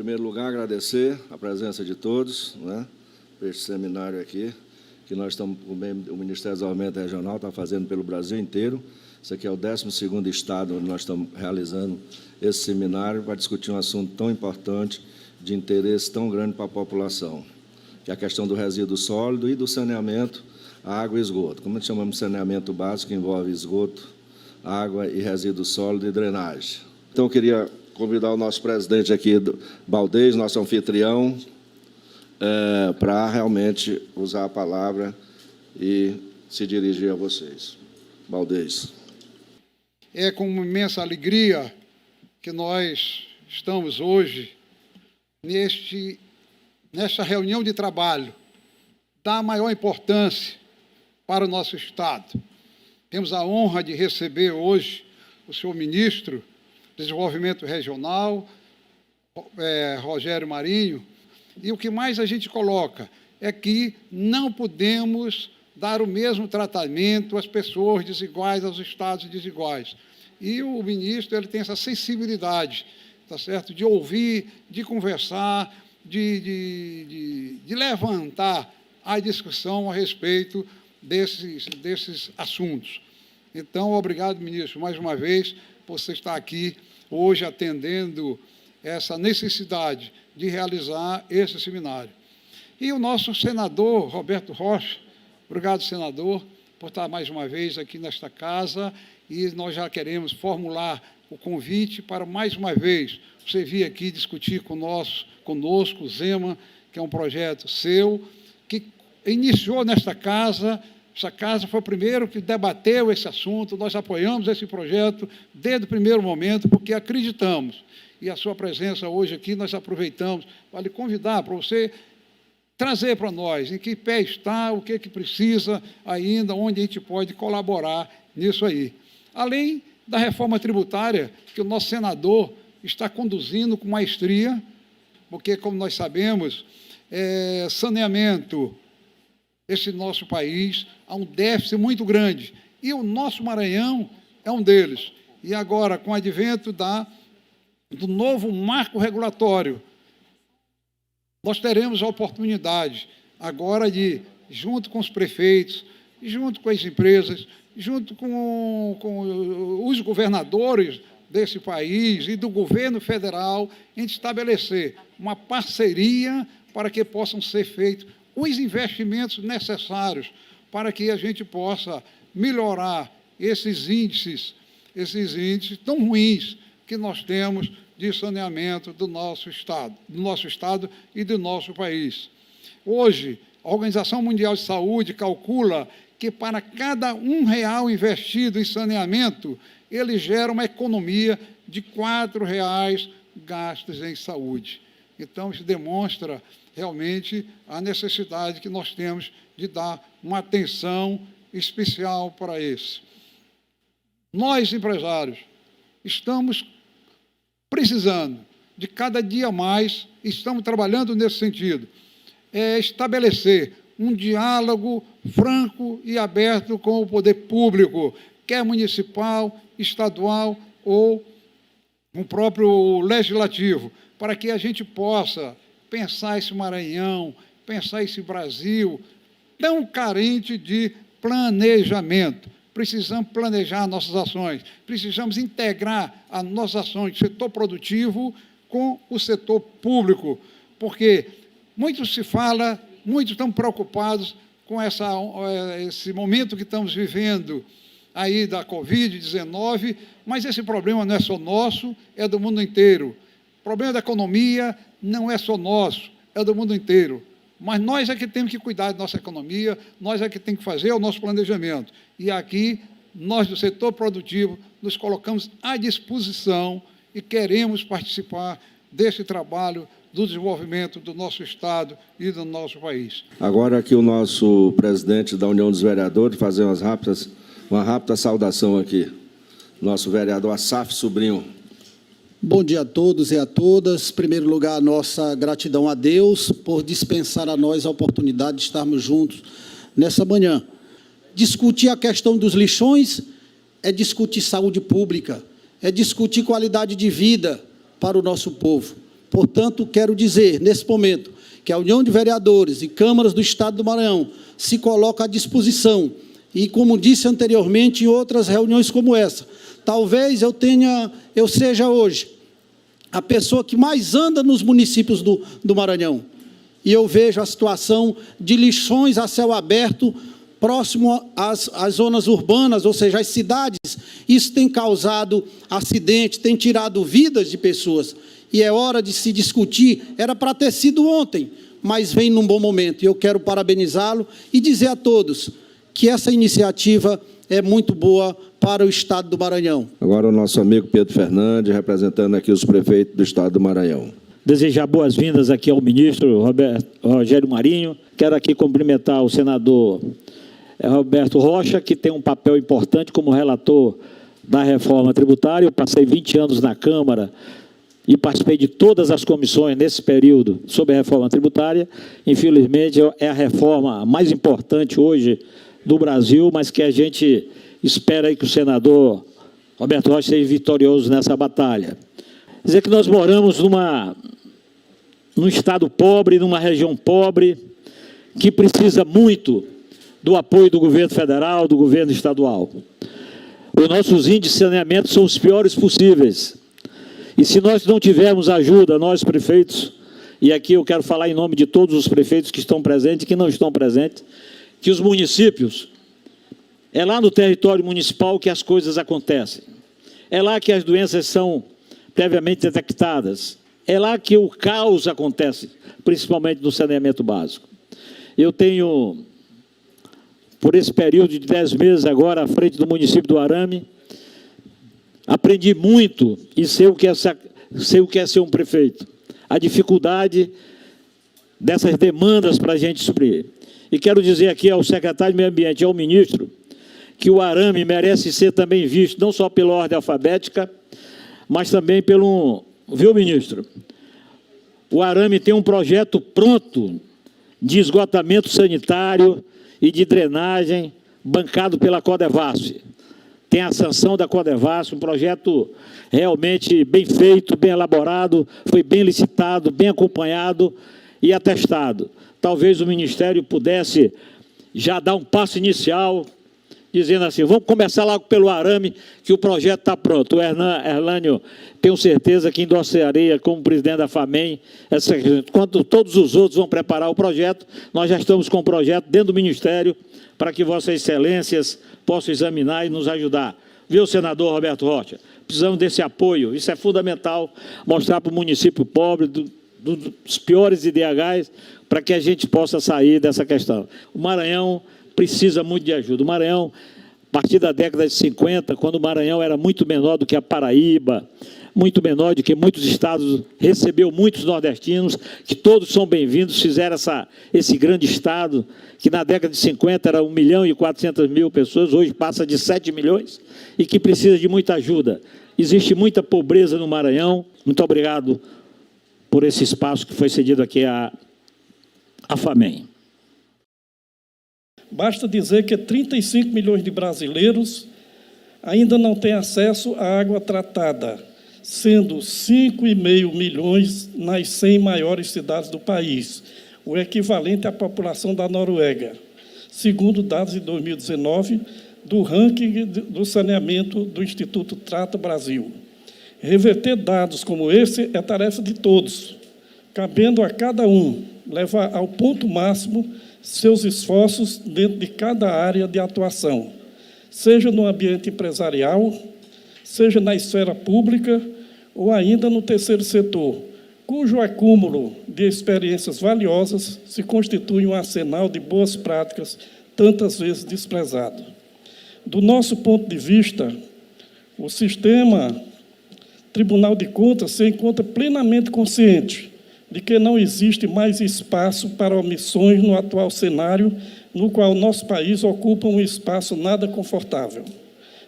primeiro lugar, agradecer a presença de todos, né, por este seminário aqui, que nós estamos, o Ministério do Desenvolvimento Regional está fazendo pelo Brasil inteiro. Esse aqui é o 12º estado onde nós estamos realizando esse seminário para discutir um assunto tão importante, de interesse tão grande para a população, que é a questão do resíduo sólido e do saneamento, água e esgoto. Como nós chamamos de saneamento básico, que envolve esgoto, água e resíduo sólido e drenagem. Então, eu queria convidar o nosso presidente aqui, Baldez, nosso anfitrião, para realmente usar a palavra e se dirigir a vocês. Baldez. É com uma imensa alegria que nós estamos hoje nesta reunião de trabalho da maior importância para o nosso Estado. Temos a honra de receber hoje o senhor ministro do Desenvolvimento Regional, Rogério Marinho, e o que mais a gente coloca é que não podemos dar o mesmo tratamento às pessoas desiguais, aos estados desiguais. E o ministro ele tem essa sensibilidade, tá certo? De ouvir, de conversar, de levantar a discussão a respeito desses assuntos. Então, obrigado, ministro, mais uma vez, por você estar aqui hoje atendendo essa necessidade de realizar esse seminário. E o nosso senador, Roberto Rocha, obrigado, senador, por estar mais uma vez aqui nesta casa, e nós já queremos formular o convite para, mais uma vez, você vir aqui discutir conosco o Zema, que é um projeto seu, que iniciou nesta casa. Essa casa foi o primeiro que debateu esse assunto, nós apoiamos esse projeto desde o primeiro momento, porque acreditamos. E a sua presença hoje aqui, nós aproveitamos para lhe convidar, para você trazer para nós em que pé está, o que precisa ainda, onde a gente pode colaborar nisso aí. Além da reforma tributária, que o nosso senador está conduzindo com maestria, porque, como nós sabemos, saneamento, esse nosso país, há um déficit muito grande, e o nosso Maranhão é um deles. E agora, com o advento do novo marco regulatório, nós teremos a oportunidade agora de, junto com os prefeitos, junto com as empresas, junto com os governadores desse país e do governo federal, a gente estabelecer uma parceria para que possam ser feitos os investimentos necessários para que a gente possa melhorar esses índices tão ruins que nós temos de saneamento do nosso Estado e do nosso país. Hoje, a Organização Mundial de Saúde calcula que para cada R$1 investido em saneamento, ele gera uma economia de R$4 gastos em saúde. Então, isso demonstra realmente a necessidade que nós temos de dar uma atenção especial para isso. Nós, empresários, estamos precisando de cada dia mais, estamos trabalhando nesse sentido, estabelecer um diálogo franco e aberto com o poder público, quer municipal, estadual ou o próprio legislativo, para que a gente possa pensar esse Maranhão, pensar esse Brasil tão carente de planejamento. Precisamos planejar nossas ações, precisamos integrar as nossas ações do setor produtivo com o setor público, porque muito se fala, muitos estão preocupados com esse momento que estamos vivendo aí da Covid-19, mas esse problema não é só nosso, é do mundo inteiro. O problema da economia não é só nosso, é do mundo inteiro. Mas nós é que temos que cuidar da nossa economia, nós é que temos que fazer o nosso planejamento. E aqui, nós do setor produtivo, nos colocamos à disposição e queremos participar desse trabalho do desenvolvimento do nosso Estado e do nosso país. Agora aqui o nosso presidente da União dos Vereadores, fazer uma rápida saudação aqui. Nosso vereador Assaf Sobrinho. Bom dia a todos e a todas. Em primeiro lugar, nossa gratidão a Deus por dispensar a nós a oportunidade de estarmos juntos nessa manhã. Discutir a questão dos lixões é discutir saúde pública, é discutir qualidade de vida para o nosso povo. Portanto, quero dizer, nesse momento, que a União de Vereadores e Câmaras do Estado do Maranhão se coloca à disposição. E, como disse anteriormente, em outras reuniões como essa, talvez eu seja hoje a pessoa que mais anda nos municípios do Maranhão. E eu vejo a situação de lixões a céu aberto, próximo às zonas urbanas, ou seja, às cidades. Isso tem causado acidentes, tem tirado vidas de pessoas. E é hora de se discutir. Era para ter sido ontem, mas vem num bom momento. E eu quero parabenizá-lo e dizer a todos que essa iniciativa é muito boa para o Estado do Maranhão. Agora o nosso amigo Pedro Fernandes, representando aqui os prefeitos do Estado do Maranhão. Desejar boas-vindas aqui ao ministro Rogério Marinho. Quero aqui cumprimentar o senador Roberto Rocha, que tem um papel importante como relator da reforma tributária. Eu passei 20 anos na Câmara e participei de todas as comissões nesse período sobre a reforma tributária. Infelizmente, é a reforma mais importante hoje do Brasil, mas que a gente espera aí que o senador Roberto Rocha seja vitorioso nessa batalha. Dizer que nós moramos num estado pobre, numa região pobre, que precisa muito do apoio do governo federal, do governo estadual. Os nossos índices de saneamento são os piores possíveis. E se nós não tivermos ajuda, nós prefeitos, e aqui eu quero falar em nome de todos os prefeitos que estão presentes e que não estão presentes, que os municípios, é lá no território municipal que as coisas acontecem. É lá que as doenças são previamente detectadas. É lá que o caos acontece, principalmente no saneamento básico. Eu tenho, por esse período de 10 meses agora, à frente do município do Arame, aprendi muito e sei o que é ser um prefeito. A dificuldade dessas demandas para a gente suprir. E quero dizer aqui ao secretário de Meio Ambiente e ao ministro que o Arame merece ser também visto, não só pela ordem alfabética, mas também pelo... Viu, ministro? O Arame tem um projeto pronto de esgotamento sanitário e de drenagem bancado pela Codevasf. Tem a sanção da Codevasf, um projeto realmente bem feito, bem elaborado, foi bem licitado, bem acompanhado e atestado. Talvez o Ministério pudesse já dar um passo inicial, dizendo assim, vamos começar logo pelo Arame, que o projeto está pronto. O Erlânio, tenho certeza que endossaria como presidente da FAMEM, quando todos os outros vão preparar o projeto, nós já estamos com o projeto dentro do Ministério, para que Vossas Excelências possam examinar e nos ajudar. Viu, senador Roberto Rocha? Precisamos desse apoio, isso é fundamental, mostrar para o município pobre, dos piores IDHs, para que a gente possa sair dessa questão. O Maranhão precisa muito de ajuda. O Maranhão, a partir da década de 50, quando o Maranhão era muito menor do que a Paraíba, muito menor do que muitos estados, recebeu muitos nordestinos, que todos são bem-vindos, fizeram esse grande estado, que na década de 50 era 1.400.000 pessoas, hoje passa de 7 milhões, e que precisa de muita ajuda. Existe muita pobreza no Maranhão. Muito obrigado por esse espaço que foi cedido aqui à FAMEM. Basta dizer que 35 milhões de brasileiros ainda não têm acesso à água tratada, sendo 5,5 milhões nas 100 maiores cidades do país, o equivalente à população da Noruega, segundo dados de 2019 do ranking do saneamento do Instituto Trata Brasil. Reverter dados como esse é tarefa de todos, cabendo a cada um levar ao ponto máximo seus esforços dentro de cada área de atuação, seja no ambiente empresarial, seja na esfera pública ou ainda no terceiro setor, cujo acúmulo de experiências valiosas se constitui um arsenal de boas práticas tantas vezes desprezado. Do nosso ponto de vista, o sistema Tribunal de Contas se encontra plenamente consciente de que não existe mais espaço para omissões no atual cenário, no qual nosso país ocupa um espaço nada confortável.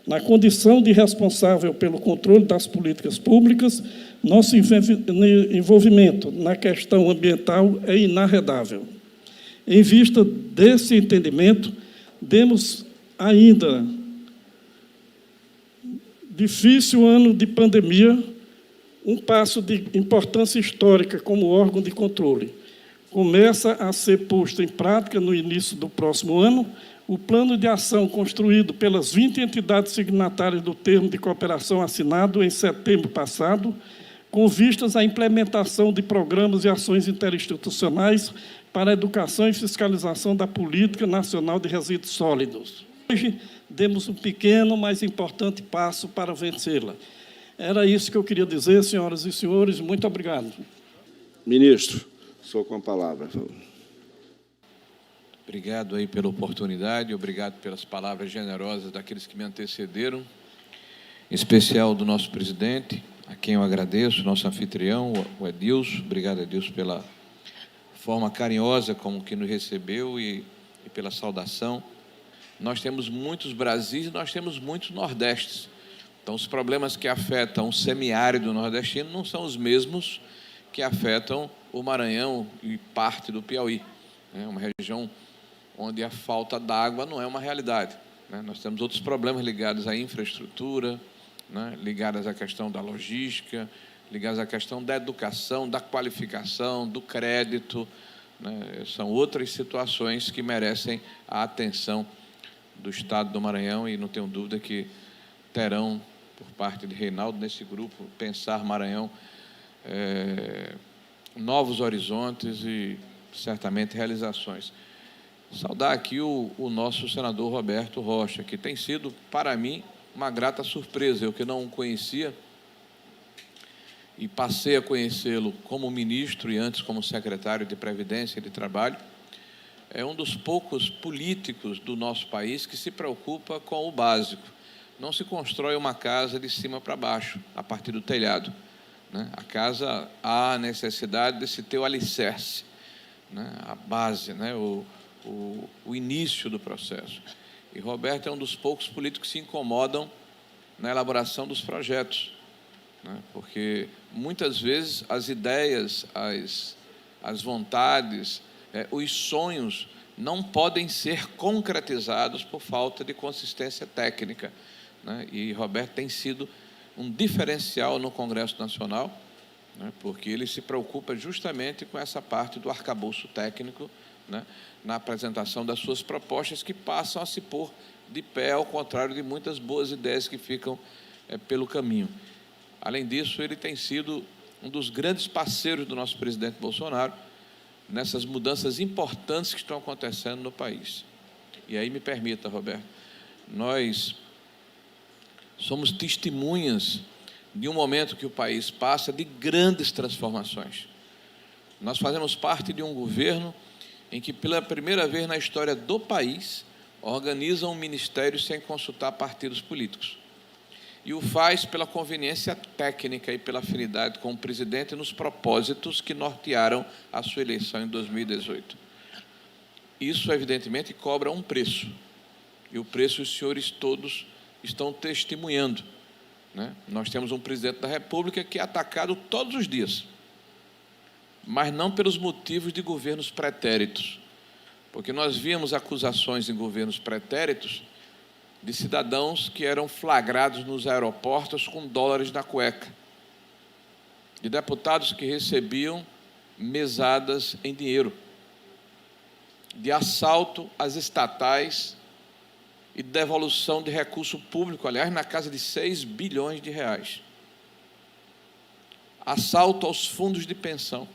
Na condição de responsável pelo controle das políticas públicas, nosso envolvimento na questão ambiental é inarredável. Em vista desse entendimento, demos ainda difícil ano de pandemia, Um passo de importância histórica como órgão de controle. Começa a ser posto em prática no início do próximo ano o plano de ação construído pelas 20 entidades signatárias do termo de cooperação assinado em setembro passado, com vistas à implementação de programas e ações interinstitucionais para a educação e fiscalização da Política Nacional de Resíduos Sólidos. Hoje, demos um pequeno, mas importante passo para vencê-la. Era isso que eu queria dizer, senhoras e senhores. Muito obrigado. Ministro, sou com a palavra, por favor. Obrigado aí pela oportunidade, obrigado pelas palavras generosas daqueles que me antecederam, em especial do nosso presidente, a quem eu agradeço, nosso anfitrião, o Edilson. Obrigado, Edilson, pela forma carinhosa como que nos recebeu e pela saudação. Nós temos muitos Brasis e nós temos muitos Nordestes. Então, os problemas que afetam o semiárido nordestino não são os mesmos que afetam o Maranhão e parte do Piauí. É uma região onde a falta d'água não é uma realidade. Nós temos outros problemas ligados à infraestrutura, ligados à questão da logística, ligados à questão da educação, da qualificação, do crédito. São outras situações que merecem a atenção do Estado do Maranhão e não tenho dúvida que terão, por parte de Reinaldo, nesse grupo, Pensar Maranhão, novos horizontes e, certamente, realizações. Saudar aqui o nosso senador Roberto Rocha, que tem sido, para mim, uma grata surpresa. Eu que não o conhecia e passei a conhecê-lo como ministro e antes como secretário de Previdência e de Trabalho, é um dos poucos políticos do nosso país que se preocupa com o básico. Não se constrói uma casa de cima para baixo, a partir do telhado. A casa, há necessidade de se ter o alicerce, a base, o início do processo. E Roberto é um dos poucos políticos que se incomodam na elaboração dos projetos, porque muitas vezes as ideias, as vontades, os sonhos não podem ser concretizados por falta de consistência técnica. E Roberto tem sido um diferencial no Congresso Nacional, porque ele se preocupa justamente com essa parte do arcabouço técnico, na apresentação das suas propostas, que passam a se pôr de pé, ao contrário de muitas boas ideias que ficam pelo caminho. Além disso, ele tem sido um dos grandes parceiros do nosso presidente Bolsonaro nessas mudanças importantes que estão acontecendo no país. E aí me permita, Roberto, nós somos testemunhas de um momento que o país passa de grandes transformações. Nós fazemos parte de um governo em que, pela primeira vez na história do país, organiza um ministério sem consultar partidos políticos. E o faz pela conveniência técnica e pela afinidade com o presidente nos propósitos que nortearam a sua eleição em 2018. Isso, evidentemente, cobra um preço. E o preço os senhores todos estão testemunhando. Nós temos um presidente da República que é atacado todos os dias, mas não pelos motivos de governos pretéritos, porque nós víamos acusações em governos pretéritos de cidadãos que eram flagrados nos aeroportos com dólares na cueca, de deputados que recebiam mesadas em dinheiro, de assalto às estatais e devolução de recurso público, aliás, na casa de 6 bilhões de reais. Assalto aos fundos de pensão.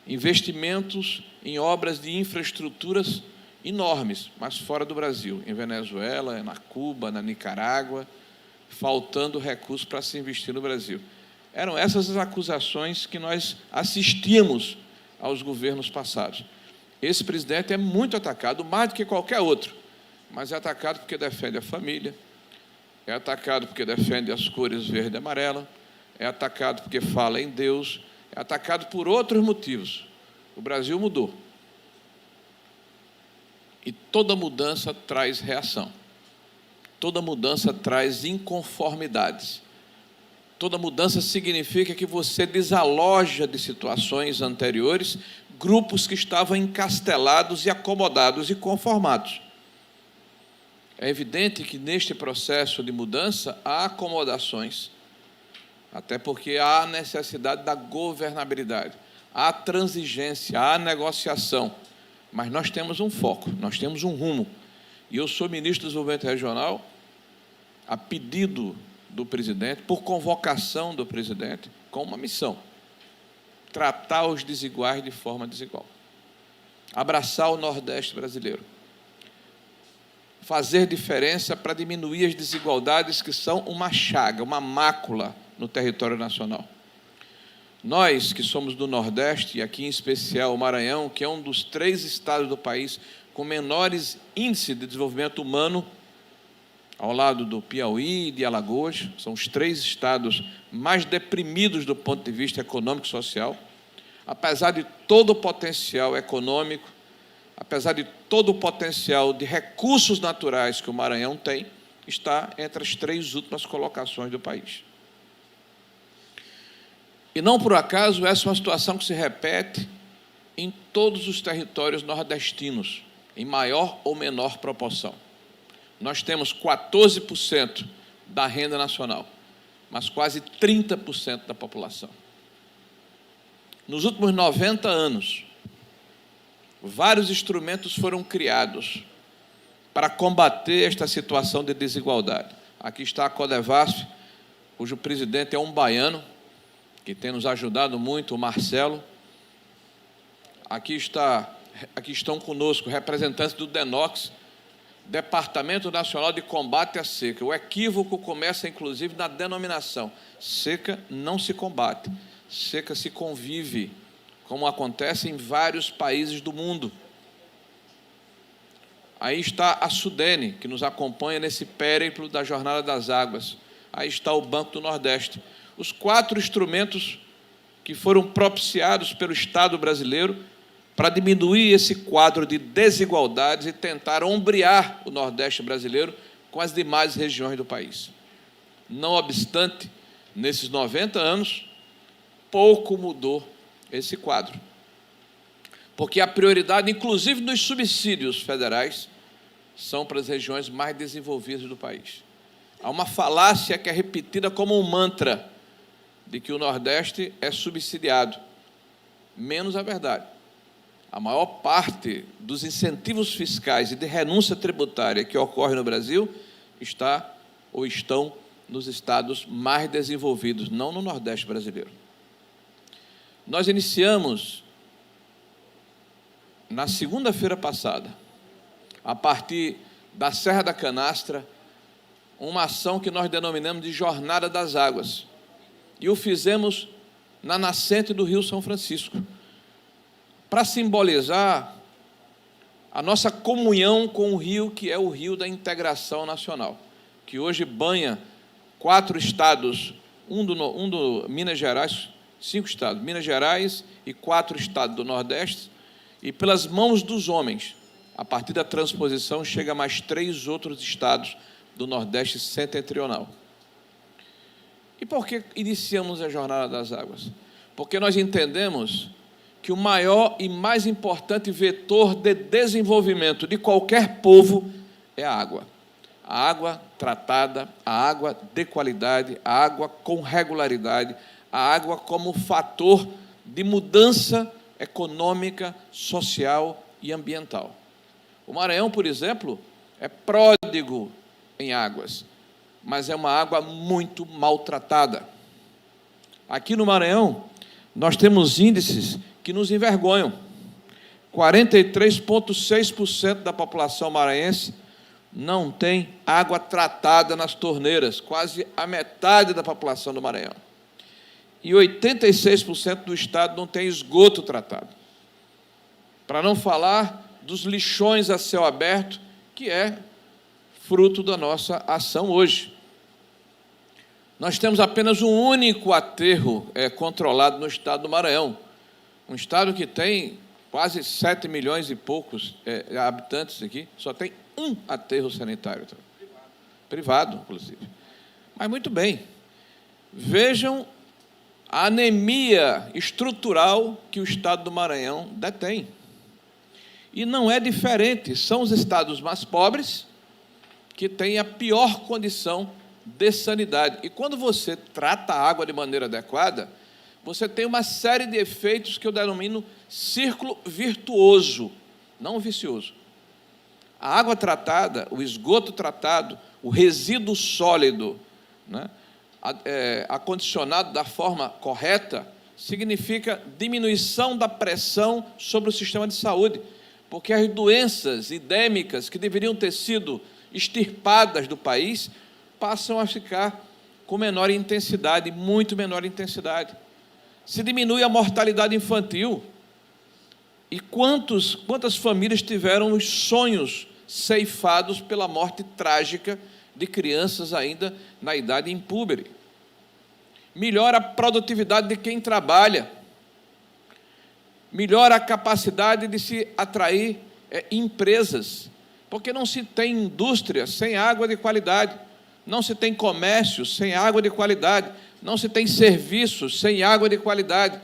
Investimentos em obras de infraestruturas enormes, mas fora do Brasil, em Venezuela, na Cuba, na Nicarágua, faltando recursos para se investir no Brasil. Eram essas as acusações que nós assistíamos aos governos passados. Esse presidente é muito atacado, mais do que qualquer outro, mas é atacado porque defende a família, é atacado porque defende as cores verde e amarela, é atacado porque fala em Deus, é atacado por outros motivos. O Brasil mudou. E toda mudança traz reação. Toda mudança traz inconformidades. Toda mudança significa que você desaloja de situações anteriores grupos que estavam encastelados e acomodados e conformados. É evidente que neste processo de mudança há acomodações, até porque há necessidade da governabilidade, há transigência, há negociação, mas nós temos um foco, nós temos um rumo. E eu sou ministro do Desenvolvimento Regional, a pedido do presidente, por convocação do presidente, com uma missão: tratar os desiguais de forma desigual, abraçar o Nordeste brasileiro, fazer diferença para diminuir as desigualdades que são uma chaga, uma mácula no território nacional. Nós, que somos do Nordeste, e aqui em especial o Maranhão, que é um dos 3 estados do país com menores índices de desenvolvimento humano, ao lado do Piauí e de Alagoas, são os 3 estados mais deprimidos do ponto de vista econômico e social, apesar de todo o potencial econômico, apesar de todo o potencial de recursos naturais que o Maranhão tem, está entre as 3 últimas colocações do país. E não por acaso essa é uma situação que se repete em todos os territórios nordestinos, em maior ou menor proporção. Nós temos 14% da renda nacional, mas quase 30% da população. Nos últimos 90 anos, vários instrumentos foram criados para combater esta situação de desigualdade. Aqui está a Codevasf, cujo presidente é um baiano, que tem nos ajudado muito, o Marcelo. Aqui estão conosco representantes do DENOX, Departamento Nacional de Combate à Seca. O equívoco começa, inclusive, na denominação. Seca não se combate, seca se convive, como acontece em vários países do mundo. Aí está a Sudene, que nos acompanha nesse périplo da Jornada das Águas. Aí está o Banco do Nordeste. Os 4 instrumentos que foram propiciados pelo Estado brasileiro para diminuir esse quadro de desigualdades e tentar ombrear o Nordeste brasileiro com as demais regiões do país. Não obstante, nesses 90 anos, pouco mudou esse quadro. Porque a prioridade, inclusive nos subsídios federais, são para as regiões mais desenvolvidas do país. Há uma falácia que é repetida como um mantra de que o Nordeste é subsidiado. Menos a verdade. A maior parte dos incentivos fiscais e de renúncia tributária que ocorre no Brasil está ou estão nos estados mais desenvolvidos, não no Nordeste brasileiro. Nós iniciamos, na segunda-feira passada, a partir da Serra da Canastra, uma ação que nós denominamos de Jornada das Águas. E o fizemos na nascente do Rio São Francisco, para simbolizar a nossa comunhão com o rio, que é o rio da integração nacional, que hoje banha 4 estados, um do Minas Gerais, 5 estados, Minas Gerais e 4 estados do Nordeste, e pelas mãos dos homens, a partir da transposição, chega a mais 3 outros estados do Nordeste setentrional. E por que iniciamos a Jornada das Águas? Porque nós entendemos que o maior e mais importante vetor de desenvolvimento de qualquer povo é a água. A água tratada, a água de qualidade, a água com regularidade, a água como fator de mudança econômica, social e ambiental. O Maranhão, por exemplo, é pródigo em águas, mas é uma água muito maltratada. Aqui no Maranhão, nós temos índices que nos envergonham. 43,6% da população maranhense não tem água tratada nas torneiras, quase a metade da população do Maranhão. E 86% do estado não tem esgoto tratado. Para não falar dos lixões a céu aberto, que é fruto da nossa ação hoje. Nós temos apenas um único aterro controlado no estado do Maranhão, um estado que tem quase 7 milhões e poucos habitantes aqui, só tem um aterro sanitário. Privado, inclusive. Mas, muito bem, vejam a anemia estrutural que o estado do Maranhão detém. E não é diferente, são os estados mais pobres que têm a pior condição de sanidade. E quando você trata a água de maneira adequada, você tem uma série de efeitos que eu denomino círculo virtuoso, não vicioso. A água tratada, o esgoto tratado, o resíduo sólido, né, acondicionado da forma correta, significa diminuição da pressão sobre o sistema de saúde, porque as doenças endêmicas que deveriam ter sido extirpadas do país passam a ficar com menor intensidade, muito menor intensidade. Se diminui a mortalidade infantil. E quantas famílias tiveram os sonhos ceifados pela morte trágica de crianças ainda na idade impúbere? Melhora a produtividade de quem trabalha, melhora a capacidade de se atrair empresas, porque não se tem indústria sem água de qualidade, não se tem comércio sem água de qualidade, não se tem serviços sem água de qualidade.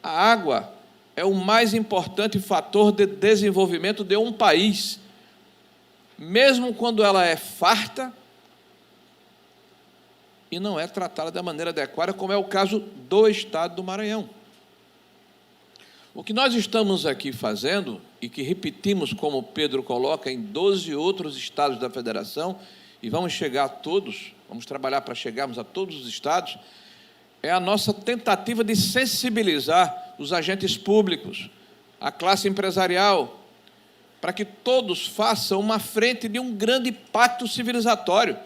A água é o mais importante fator de desenvolvimento de um país, mesmo quando ela é farta e não é tratada da maneira adequada, como é o caso do Estado do Maranhão. O que nós estamos aqui fazendo, e que repetimos, como Pedro coloca, em 12 outros estados da federação, e vamos chegar a todos, vamos trabalhar para chegarmos a todos os estados, é a nossa tentativa de sensibilizar os agentes públicos, a classe empresarial, para que todos façam uma frente de um grande pacto civilizatório.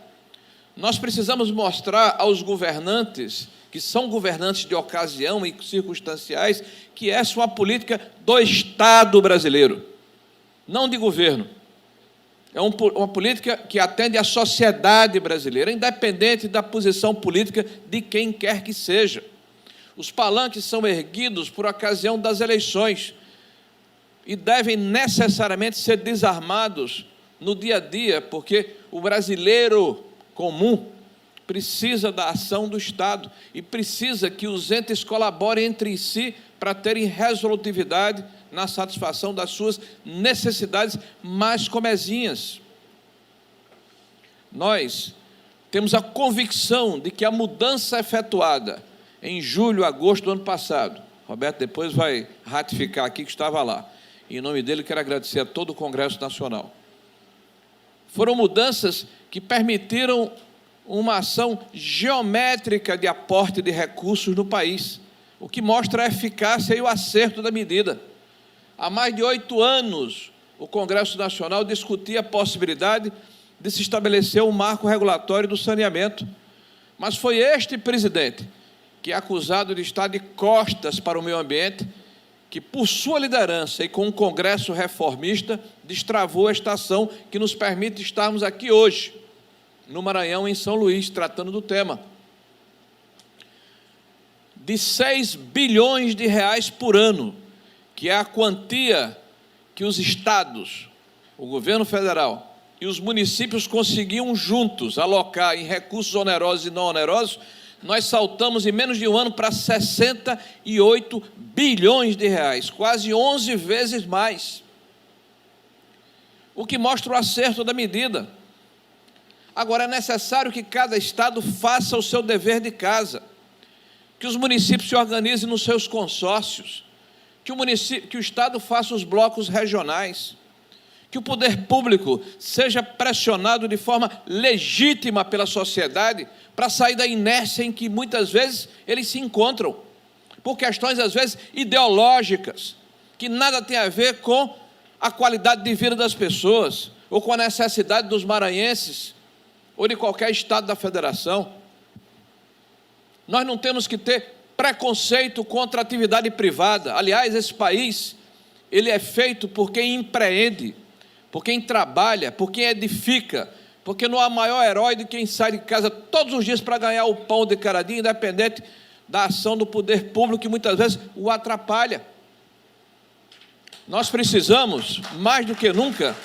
Nós precisamos mostrar aos governantes, que são governantes de ocasião e circunstanciais, que essa é uma política do Estado brasileiro, não de governo. É uma política que atende à sociedade brasileira, independente da posição política de quem quer que seja. Os palanques são erguidos por ocasião das eleições e devem necessariamente ser desarmados no dia a dia, porque o brasileiro comum precisa da ação do Estado e precisa que os entes colaborem entre si para terem resolutividade na satisfação das suas necessidades mais comezinhas. Nós temos a convicção de que a mudança efetuada em julho, agosto do ano passado, Roberto depois vai ratificar aqui que estava lá, e em nome dele quero agradecer a todo o Congresso Nacional, foram mudanças que permitiram uma ação geométrica de aporte de recursos no país, o que mostra a eficácia e o acerto da medida. Há mais de 8 anos, o Congresso Nacional discutia a possibilidade de se estabelecer um marco regulatório do saneamento, mas foi este presidente, que é acusado de estar de costas para o meio ambiente, que, por sua liderança e com um Congresso reformista, destravou esta ação que nos permite estarmos aqui hoje, no Maranhão, em São Luís, tratando do tema. De 6 bilhões de reais por ano, que é a quantia que os estados, o governo federal e os municípios conseguiam juntos alocar em recursos onerosos e não onerosos, nós saltamos em menos de um ano para 68 bilhões de reais, quase 11 vezes mais, o que mostra o acerto da medida. Agora, é necessário que cada estado faça o seu dever de casa, que os municípios se organizem nos seus consórcios, que o Estado faça os blocos regionais, que o poder público seja pressionado de forma legítima pela sociedade para sair da inércia em que muitas vezes eles se encontram, por questões às vezes ideológicas, que nada tem a ver com a qualidade de vida das pessoas, ou com a necessidade dos maranhenses, ou de qualquer estado da federação. Nós não temos que ter preconceito contra a atividade privada. Aliás, esse país, ele é feito por quem empreende, por quem trabalha, por quem edifica, porque não há maior herói do que quem sai de casa todos os dias para ganhar o pão de cada dia, independente da ação do poder público, que muitas vezes o atrapalha. Nós precisamos, mais do que nunca,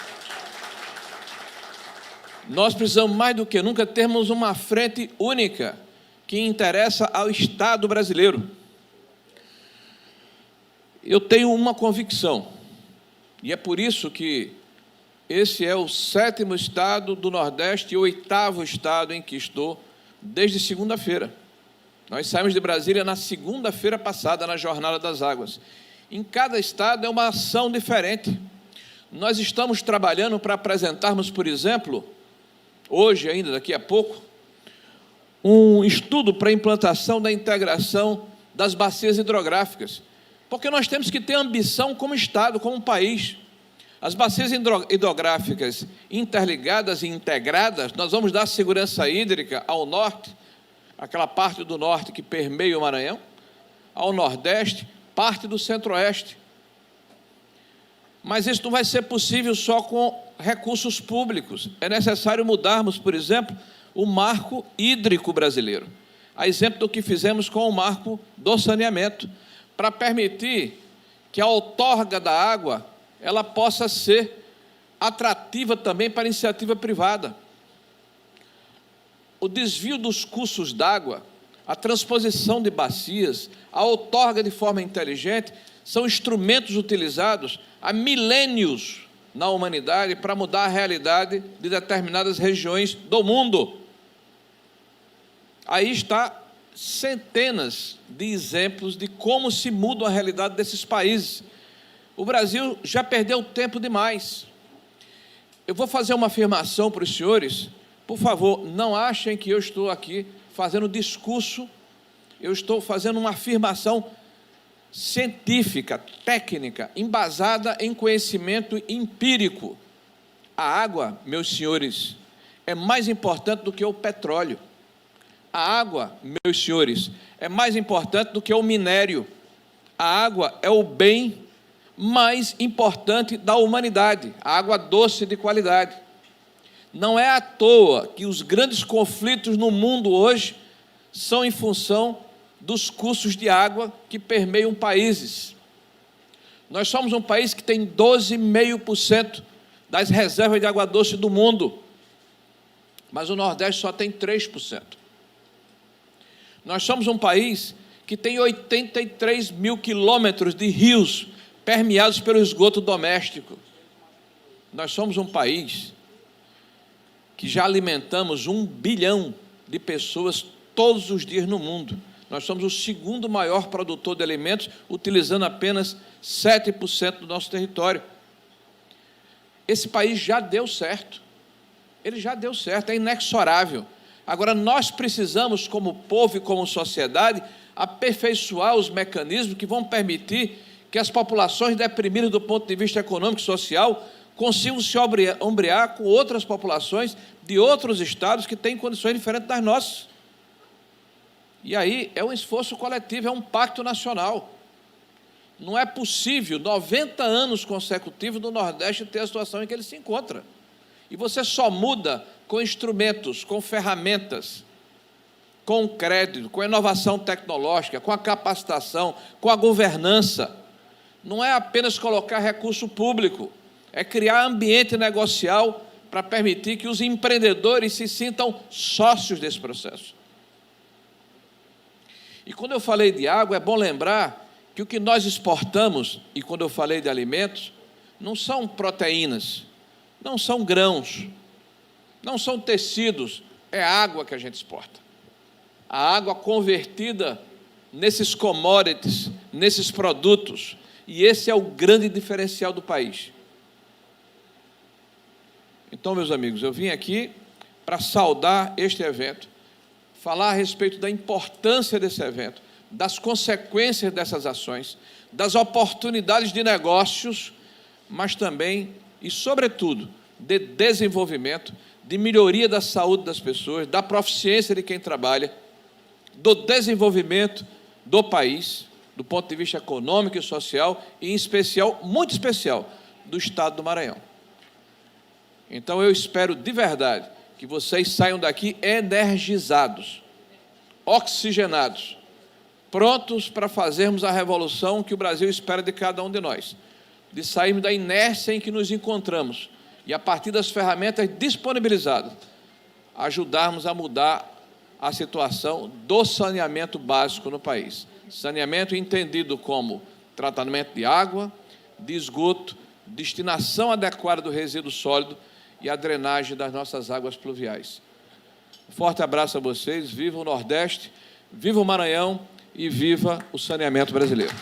termos uma frente única que interessa ao Estado brasileiro. Eu tenho uma convicção, e é por isso que esse é o 7º estado do Nordeste e o 8º estado em que estou desde segunda-feira. Nós saímos de Brasília na segunda-feira passada, na Jornada das Águas. Em cada estado é uma ação diferente. Nós estamos trabalhando para apresentarmos, por exemplo, hoje ainda, daqui a pouco, um estudo para a implantação da integração das bacias hidrográficas, porque nós temos que ter ambição como Estado, como país. As bacias hidrográficas interligadas e integradas, nós vamos dar segurança hídrica ao norte, aquela parte do norte que permeia o Maranhão, ao nordeste, parte do centro-oeste. Mas isso não vai ser possível só com recursos públicos. É necessário mudarmos, por exemplo, o marco hídrico brasileiro, a exemplo do que fizemos com o marco do saneamento, para permitir que a outorga da água ela possa ser atrativa também para a iniciativa privada. O desvio dos cursos d'água, a transposição de bacias, a outorga de forma inteligente, são instrumentos utilizados há milênios na humanidade para mudar a realidade de determinadas regiões do mundo. Aí está centenas de exemplos de como se muda a realidade desses países. O Brasil já perdeu tempo demais. Eu vou fazer uma afirmação para os senhores. Por favor, não achem que eu estou aqui fazendo discurso, eu estou fazendo uma afirmação científica, técnica, embasada em conhecimento empírico. A água, meus senhores, é mais importante do que o petróleo. A água, meus senhores, é mais importante do que o minério. A água é o bem mais importante da humanidade, a água doce de qualidade. Não é à toa que os grandes conflitos no mundo hoje são em função dos cursos de água que permeiam países. Nós somos um país que tem 12,5% das reservas de água doce do mundo, mas o Nordeste só tem 3%. Nós somos um país que tem 83 mil quilômetros de rios permeados pelo esgoto doméstico. Nós somos um país que já alimentamos 1 bilhão de pessoas todos os dias no mundo. Nós somos o segundo maior produtor de alimentos, utilizando apenas 7% do nosso território. Esse país já deu certo. Ele já deu certo, é inexorável. Agora, nós precisamos, como povo e como sociedade, aperfeiçoar os mecanismos que vão permitir que as populações deprimidas do ponto de vista econômico e social consigam se ombrear com outras populações de outros estados que têm condições diferentes das nossas. E aí é um esforço coletivo, é um pacto nacional. Não é possível 90 anos consecutivos do Nordeste ter a situação em que ele se encontra. E você só muda com instrumentos, com ferramentas, com crédito, com a inovação tecnológica, com a capacitação, com a governança. Não é apenas colocar recurso público, é criar ambiente negocial para permitir que os empreendedores se sintam sócios desse processo. E quando eu falei de água, é bom lembrar que o que nós exportamos, e quando eu falei de alimentos, não são proteínas, não são grãos, não são tecidos, é água que a gente exporta. A água convertida nesses commodities, nesses produtos, e esse é o grande diferencial do país. Então, meus amigos, eu vim aqui para saudar este evento, falar a respeito da importância desse evento, das consequências dessas ações, das oportunidades de negócios, mas também e, sobretudo, de desenvolvimento, de melhoria da saúde das pessoas, da proficiência de quem trabalha, do desenvolvimento do país, do ponto de vista econômico e social, e, em especial, muito especial, do Estado do Maranhão. Então, eu espero de verdade que vocês saiam daqui energizados, oxigenados, prontos para fazermos a revolução que o Brasil espera de cada um de nós, de sairmos da inércia em que nos encontramos e, a partir das ferramentas disponibilizadas, ajudarmos a mudar a situação do saneamento básico no país. Saneamento entendido como tratamento de água, de esgoto, destinação adequada do resíduo sólido e a drenagem das nossas águas pluviais. Forte abraço a vocês, viva o Nordeste, viva o Maranhão e viva o saneamento brasileiro.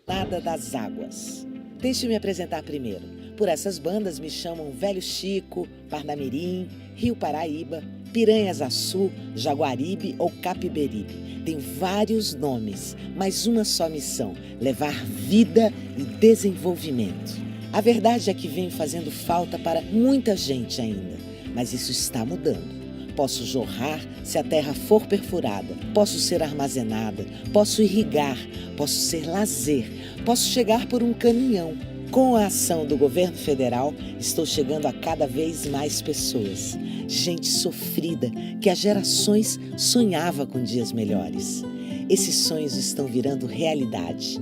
Nada das águas. Deixe-me apresentar primeiro. Por essas bandas me chamam Velho Chico, Parnamirim, Rio Paraíba, Piranhas Açu, Jaguaribe ou Capiberibe. Tem vários nomes, mas uma só missão: levar vida e desenvolvimento. A verdade é que vem fazendo falta para muita gente ainda, mas isso está mudando. Posso jorrar se a terra for perfurada, posso ser armazenada, posso irrigar, posso ser lazer, posso chegar por um caminhão. Com a ação do governo federal, estou chegando a cada vez mais pessoas. Gente sofrida que há gerações sonhava com dias melhores. Esses sonhos estão virando realidade.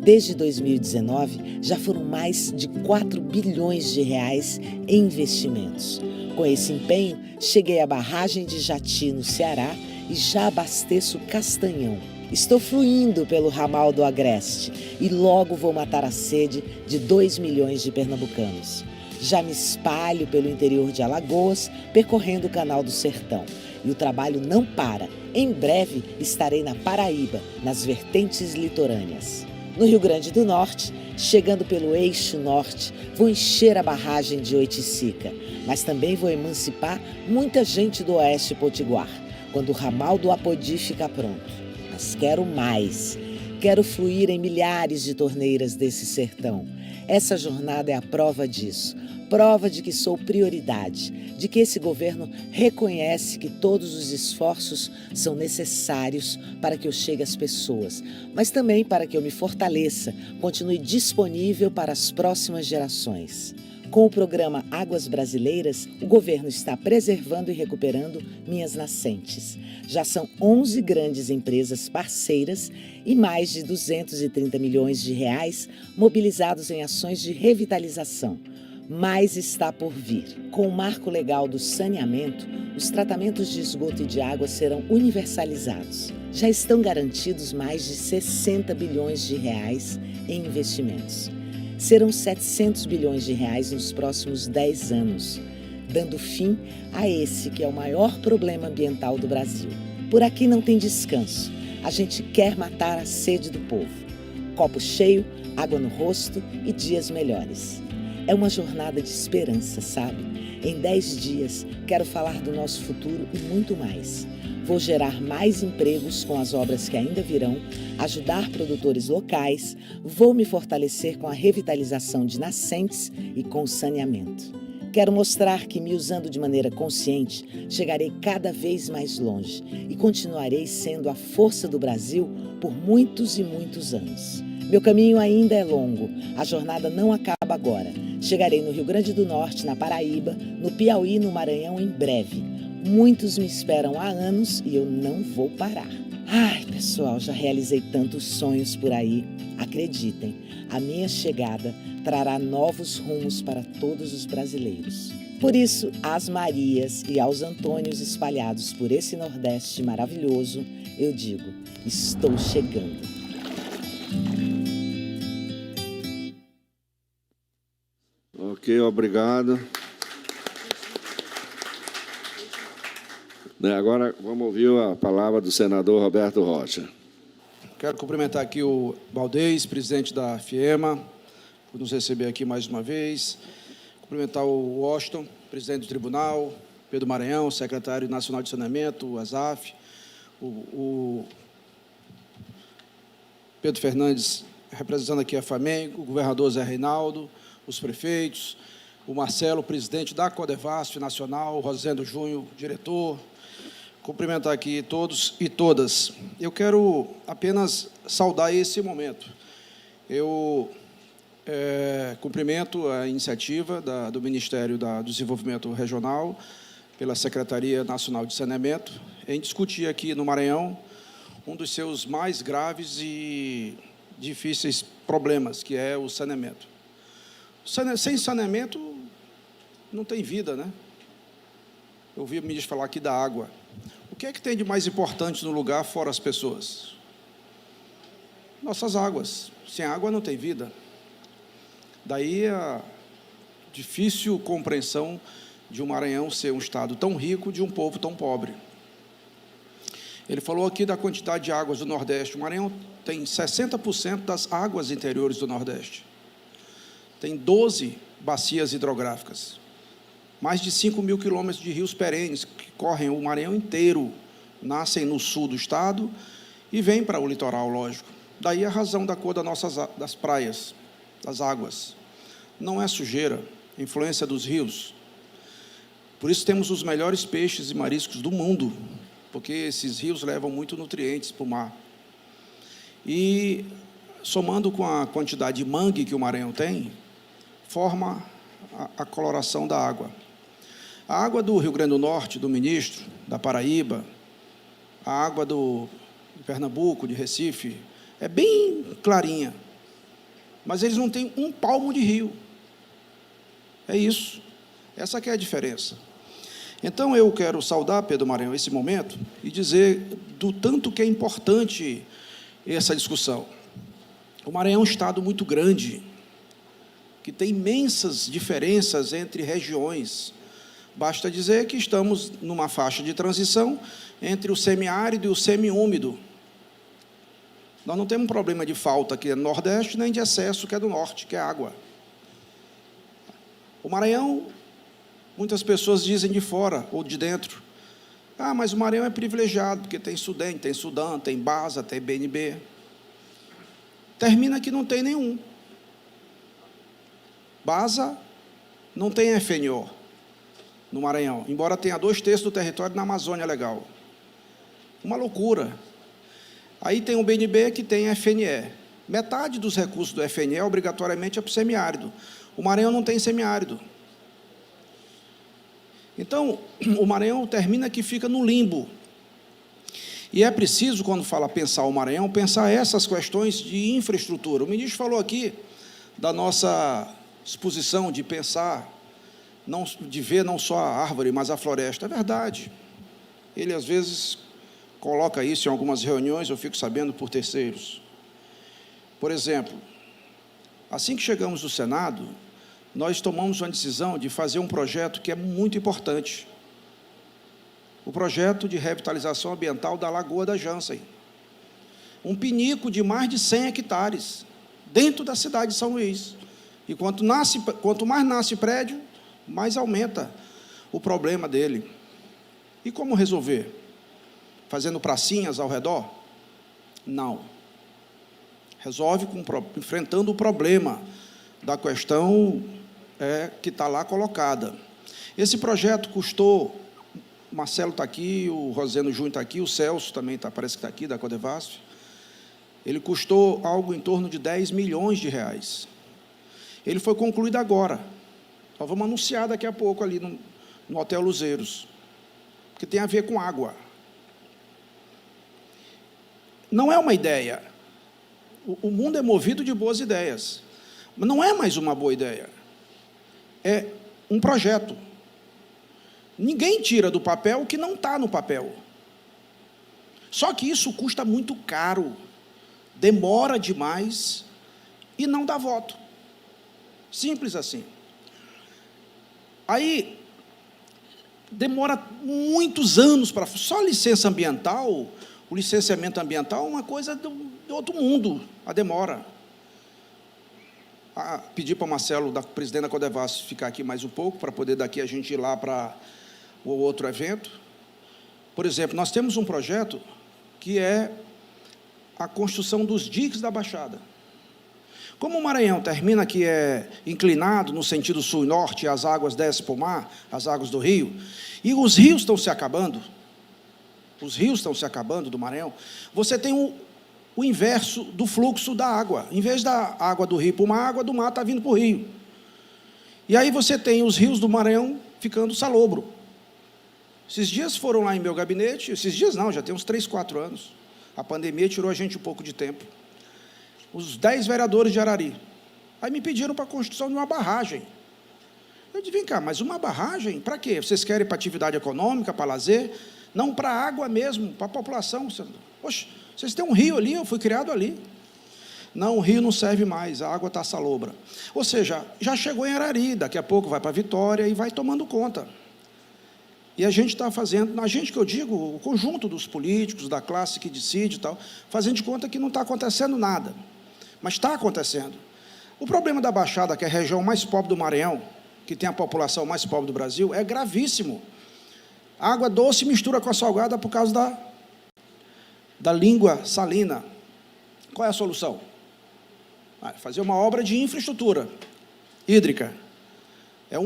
Desde 2019, já foram mais de 4 bilhões de reais em investimentos. Com esse empenho, cheguei à barragem de Jati, no Ceará, e já abasteço Castanhão. Estou fluindo pelo ramal do Agreste e logo vou matar a sede de 2 milhões de pernambucanos. Já me espalho pelo interior de Alagoas, percorrendo o Canal do Sertão. E o trabalho não para. Em breve estarei na Paraíba, nas vertentes litorâneas. No Rio Grande do Norte, chegando pelo eixo norte, vou encher a barragem de Oiticica, mas também vou emancipar muita gente do oeste potiguar, quando o ramal do Apodi ficar pronto. Mas quero mais. Quero fluir em milhares de torneiras desse sertão. Essa jornada é a prova disso. Prova de que sou prioridade, de que esse governo reconhece que todos os esforços são necessários para que eu chegue às pessoas, mas também para que eu me fortaleça, continue disponível para as próximas gerações. Com o programa Águas Brasileiras, o governo está preservando e recuperando minhas nascentes. Já são 11 grandes empresas parceiras e mais de 230 milhões de reais mobilizados em ações de revitalização. Mais está por vir. Com o marco legal do saneamento, os tratamentos de esgoto e de água serão universalizados. Já estão garantidos mais de 60 bilhões de reais em investimentos. Serão 700 bilhões de reais nos próximos 10 anos, dando fim a esse que é o maior problema ambiental do Brasil. Por aqui não tem descanso. A gente quer matar a sede do povo. Copo cheio, água no rosto e dias melhores. É uma jornada de esperança, sabe? Em 10 dias, quero falar do nosso futuro e muito mais. Vou gerar mais empregos com as obras que ainda virão, ajudar produtores locais, vou me fortalecer com a revitalização de nascentes e com o saneamento. Quero mostrar que, me usando de maneira consciente, chegarei cada vez mais longe e continuarei sendo a força do Brasil por muitos e muitos anos. Meu caminho ainda é longo, a jornada não acaba agora. Chegarei no Rio Grande do Norte, na Paraíba, no Piauí e no Maranhão em breve. Muitos me esperam há anos e eu não vou parar. Ai, pessoal, já realizei tantos sonhos por aí. Acreditem, a minha chegada trará novos rumos para todos os brasileiros. Por isso, às Marias e aos Antônios espalhados por esse Nordeste maravilhoso, eu digo, estou chegando. Ok, obrigado. Agora vamos ouvir a palavra do senador Roberto Rocha. Quero cumprimentar aqui o Valdez, presidente da FIEMA, por nos receber aqui mais uma vez. Cumprimentar o Washington, presidente do tribunal, Pedro Maranhão, secretário nacional de saneamento, o ASAF, o Pedro Fernandes, representando aqui a FAMEM, o governador Zé Reinaldo, os prefeitos, o Marcelo, presidente da Codevasf Nacional, o Rosendo Júnior, diretor. Cumprimentar aqui todos e todas. Eu quero apenas saudar esse momento. Eu cumprimento a iniciativa do Ministério do Desenvolvimento Regional, pela Secretaria Nacional de Saneamento, em discutir aqui no Maranhão um dos seus mais graves e difíceis problemas, que é o saneamento. Sem saneamento, não tem vida, né? Eu ouvi o ministro falar aqui da água. O que é que tem de mais importante no lugar, fora as pessoas? Nossas águas. Sem água não tem vida. Daí difícil compreensão de um Maranhão ser um estado tão rico de um povo tão pobre. Ele falou aqui da quantidade de águas do Nordeste. O Maranhão tem 60% das águas interiores do Nordeste. Tem 12 bacias hidrográficas. Mais de 5 mil quilômetros de rios perenes que correm o Maranhão inteiro, nascem no sul do estado e vêm para o litoral, lógico. Daí a razão da cor das praias, das águas. Não é sujeira, influência dos rios. Por isso temos os melhores peixes e mariscos do mundo, porque esses rios levam muito nutrientes para o mar. E, somando com a quantidade de mangue que o Maranhão tem, forma a coloração da água. A água do Rio Grande do Norte, do Ministro, da Paraíba, a água de Pernambuco, de Recife, é bem clarinha, mas eles não têm um palmo de rio. É isso. Essa que é a diferença. Então, eu quero saudar, Pedro Maranhão, esse momento e dizer do tanto que é importante essa discussão. O Maranhão é um estado muito grande, que tem imensas diferenças entre regiões. Basta dizer que estamos numa faixa de transição entre o semiárido e o semiúmido. Nós não temos um problema de falta que é do Nordeste, nem de excesso que é do Norte, que é água. O Maranhão, muitas pessoas dizem de fora ou de dentro, mas o Maranhão é privilegiado, porque tem Sudem, tem Sudam, tem BASA, tem BNB. Termina que não tem nenhum. BASA não tem FNO no Maranhão, embora tenha 2/3 do território na Amazônia legal. Uma loucura. Aí tem o BNB que tem FNE. Metade dos recursos do FNE, obrigatoriamente, é para o semiárido. O Maranhão não tem semiárido. Então, o Maranhão termina que fica no limbo. E é preciso, quando fala pensar o Maranhão, pensar essas questões de infraestrutura. O ministro falou aqui da nossa disposição de pensar, de ver não só a árvore, mas a floresta. É verdade. Ele, às vezes, coloca isso em algumas reuniões, eu fico sabendo por terceiros. Por exemplo, assim que chegamos no Senado, nós tomamos uma decisão de fazer um projeto que é muito importante. O projeto de revitalização ambiental da Lagoa da Jansen. Um pinico de mais de 100 hectares, dentro da cidade de São Luís. E quanto mais nasce prédio, mais aumenta o problema dele. E como resolver? Fazendo pracinhas ao redor? Não. Resolve enfrentando o problema da questão que está lá colocada. Esse projeto custou, o Marcelo está aqui, o Roseno Júnior está aqui, o Celso também parece que está aqui, da Codevasf. Ele custou algo em torno de 10 milhões de reais. Ele foi concluído agora. Nós vamos anunciar daqui a pouco ali no Hotel Luzeiros, porque tem a ver com água. Não é uma ideia. O mundo é movido de boas ideias, mas não é mais uma boa ideia. É um projeto. Ninguém tira do papel o que não está no papel. Só que isso custa muito caro, demora demais e não dá voto. Simples assim. Aí, demora muitos anos para... Só licença ambiental, o licenciamento ambiental é uma coisa de outro mundo, a demora. Pedir para o Marcelo, presidente da Codevasf, ficar aqui mais um pouco, para poder daqui a gente ir lá para o outro evento. Por exemplo, nós temos um projeto que é a construção dos diques da Baixada. Como o Maranhão termina que é inclinado no sentido sul e norte, as águas descem para o mar, as águas do rio, e os rios estão se acabando, do Maranhão, você tem o inverso do fluxo da água. Em vez da água do rio para o mar, a água do mar está vindo para o rio. E aí você tem os rios do Maranhão ficando salobro. Esses dias foram lá em meu gabinete, esses dias não, já tem uns 3, 4 anos. A pandemia tirou a gente um pouco de tempo. Os 10 vereadores de Arari. Aí me pediram para a construção de uma barragem. Eu disse, vem cá, mas uma barragem, para quê? Vocês querem para atividade econômica, para lazer? Não, para água mesmo, para a população. Poxa, vocês têm um rio ali, eu fui criado ali. Não, o rio não serve mais, a água está salobra. Ou seja, já chegou em Arari, daqui a pouco vai para Vitória e vai tomando conta. E a gente está fazendo, a gente que eu digo, o conjunto dos políticos, da classe que decide e tal, fazendo de conta que não está acontecendo nada. Mas está acontecendo. O problema da Baixada, que é a região mais pobre do Maranhão, que tem a população mais pobre do Brasil, é gravíssimo. A água doce mistura com a salgada por causa da língua salina. Qual é a solução? Fazer uma obra de infraestrutura hídrica. É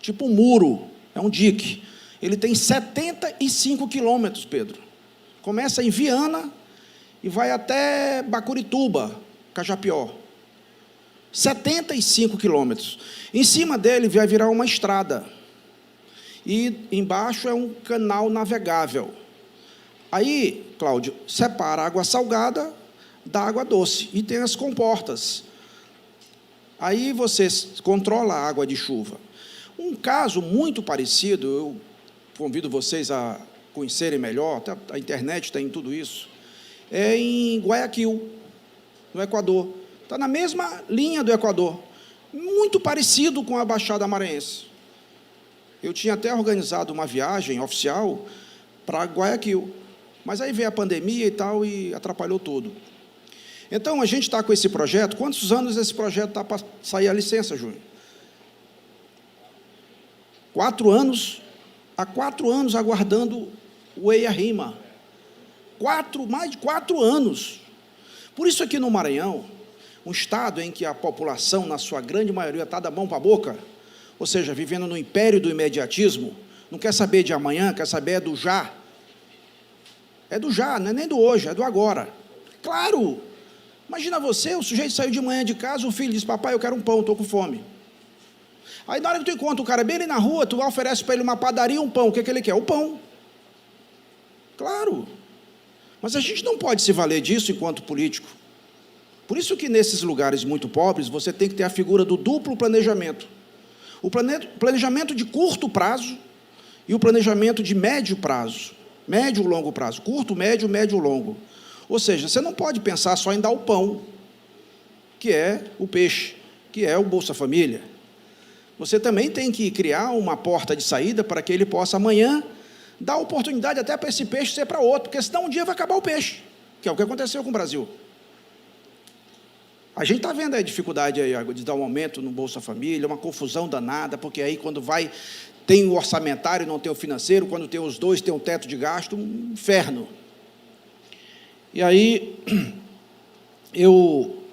tipo um muro, é um dique. Ele tem 75 quilômetros, Pedro. Começa em Viana e vai até Bacurituba, Cajapió. 75 quilômetros. Em cima dele vai virar uma estrada. E embaixo é um canal navegável. Aí, Cláudio, separa a água salgada da água doce. E tem as comportas. Aí você controla a água de chuva. Um caso muito parecido, eu convido vocês a conhecerem melhor, até a internet tem tudo isso, é em Guayaquil, no Equador. Está na mesma linha do Equador. Muito parecido com a Baixada Maranhense. Eu tinha até organizado uma viagem oficial para Guayaquil, mas aí veio a pandemia e tal e atrapalhou tudo. Então, a gente está com esse projeto. Quantos anos esse projeto está para sair a licença, Júnior? 4 anos. Há 4 anos aguardando o EIA-RIMA. Mais de 4 anos. Por isso, aqui no Maranhão, um estado em que a população, na sua grande maioria, está da mão para a boca, ou seja, vivendo no império do imediatismo, não quer saber de amanhã, quer saber do já. É do já, não é nem do hoje, é do agora. Claro! Imagina você, o sujeito saiu de manhã de casa, o filho diz, papai, eu quero um pão, estou com fome. Aí, na hora que tu encontra o cara bem ali na rua, tu oferece para ele uma padaria e um pão. O que ele quer? O pão. Claro. Mas a gente não pode se valer disso enquanto político. Por isso que, nesses lugares muito pobres, você tem que ter a figura do duplo planejamento. O planejamento de curto prazo e o planejamento de médio prazo. Médio e longo prazo. Curto, médio e longo. Ou seja, você não pode pensar só em dar o pão, que é o peixe, que é o Bolsa Família. Você também tem que criar uma porta de saída para que ele possa, amanhã, dar oportunidade até para esse peixe ser para outro, porque senão um dia vai acabar o peixe, que é o que aconteceu com o Brasil. A gente está vendo a dificuldade aí de dar um aumento no Bolsa Família, uma confusão danada, porque aí quando tem o orçamentário e não tem o financeiro, quando tem os dois, tem um teto de gasto, um inferno. E aí, eu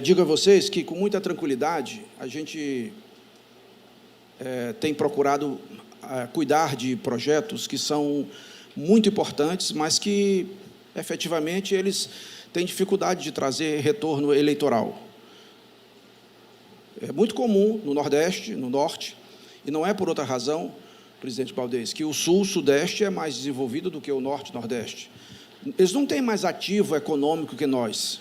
digo a vocês que, com muita tranquilidade, a gente tem procurado cuidar de projetos que são muito importantes, mas que, efetivamente, eles têm dificuldade de trazer retorno eleitoral. É muito comum no Nordeste, no Norte, e não é por outra razão, presidente Baldez, que o Sul, o Sudeste é mais desenvolvido do que o Norte e Nordeste. Eles não têm mais ativo econômico que nós.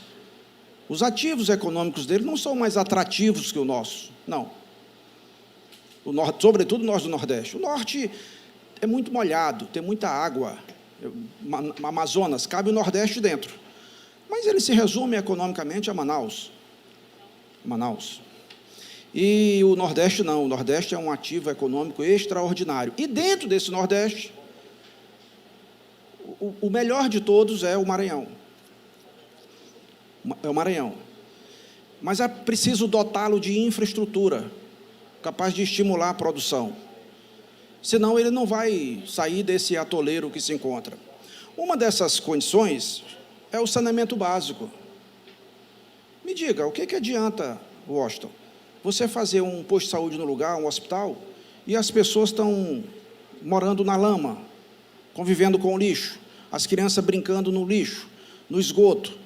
Os ativos econômicos deles não são mais atrativos que o nosso, não. Sobretudo nós do Nordeste. O Norte é muito molhado, tem muita água. Amazonas, cabe o Nordeste dentro. Mas ele se resume economicamente a Manaus. E o Nordeste não. O Nordeste é um ativo econômico extraordinário. E dentro desse Nordeste, o melhor de todos é o Maranhão. É o Maranhão. Mas é preciso dotá-lo de infraestrutura capaz de estimular a produção. Senão ele não vai sair desse atoleiro que se encontra. Uma dessas condições é o saneamento básico. Me diga, o que adianta, Washington, você fazer um posto de saúde no lugar, um hospital, e as pessoas estão morando na lama, convivendo com o lixo, as crianças brincando no lixo, no esgoto.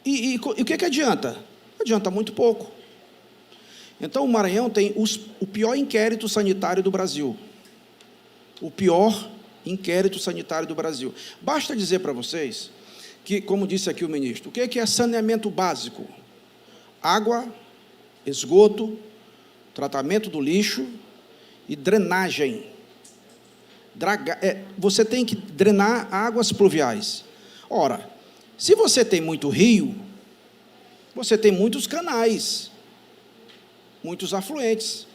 E o que adianta? Adianta muito pouco. Então, o Maranhão tem o pior inquérito sanitário do Brasil. O pior inquérito sanitário do Brasil. Basta dizer para vocês que, como disse aqui o ministro, o que é saneamento básico? Água, esgoto, tratamento do lixo e drenagem. Você tem que drenar águas pluviais. Ora, se você tem muito rio, você tem muitos canais, muitos afluentes.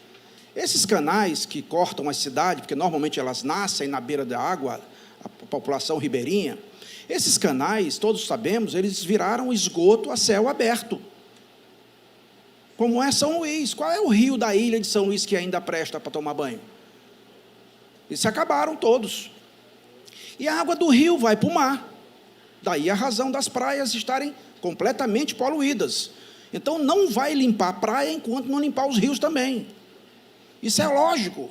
Esses canais que cortam a cidade, porque normalmente elas nascem na beira da água, a população ribeirinha, esses canais, todos sabemos, eles viraram esgoto a céu aberto. Como é São Luís? Qual é o rio da ilha de São Luís que ainda presta para tomar banho? Eles se acabaram todos. E a água do rio vai para o mar. Daí a razão das praias estarem completamente poluídas. Então não vai limpar a praia enquanto não limpar os rios também. Isso é lógico.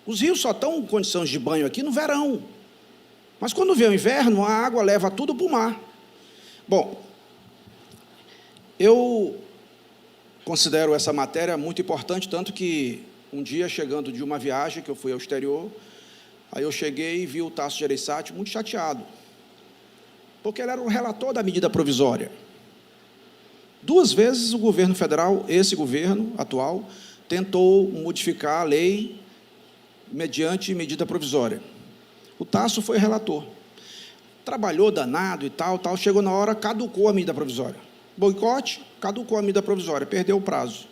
Os rios só estão em condições de banho aqui no verão. Mas quando vem o inverno, a água leva tudo para o mar. Bom, eu considero essa matéria muito importante, tanto que um dia, chegando de uma viagem, que eu fui ao exterior, aí eu cheguei e vi o Tasso Gereissati muito chateado, porque ele era o relator da medida provisória. 2 vezes o governo federal, esse governo atual, tentou modificar a lei mediante medida provisória. O Tasso foi relator. Trabalhou danado e tal, chegou na hora, caducou a medida provisória. Boicote, caducou a medida provisória, perdeu o prazo.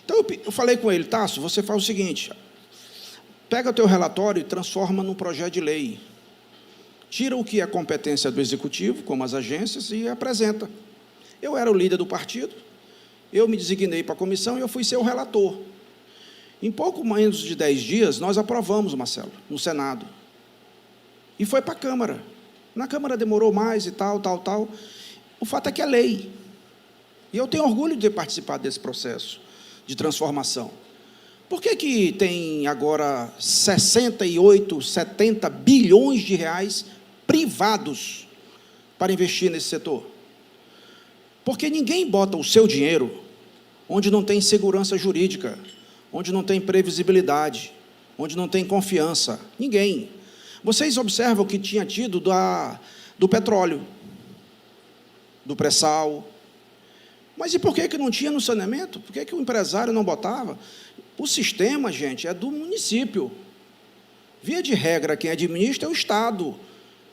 Então, eu falei com ele, Tasso, você faz o seguinte, pega o teu relatório e transforma num projeto de lei. Tira o que é competência do Executivo, como as agências, e apresenta. Eu era o líder do partido, eu me designei para a comissão e eu fui ser o relator. Em pouco menos de 10 dias, nós aprovamos, Marcelo, no Senado. E foi para a Câmara. Na Câmara demorou mais e tal. O fato é que é lei. E eu tenho orgulho de ter participado desse processo de transformação. Por que tem agora 68, 70 bilhões de reais privados para investir nesse setor? Porque ninguém bota o seu dinheiro onde não tem segurança jurídica, onde não tem previsibilidade, onde não tem confiança. Ninguém. Vocês observam o que tinha tido do petróleo, do pré-sal. Mas e por que não tinha no saneamento? Por que o empresário não botava? O sistema, gente, é do município. Via de regra, quem administra é o Estado,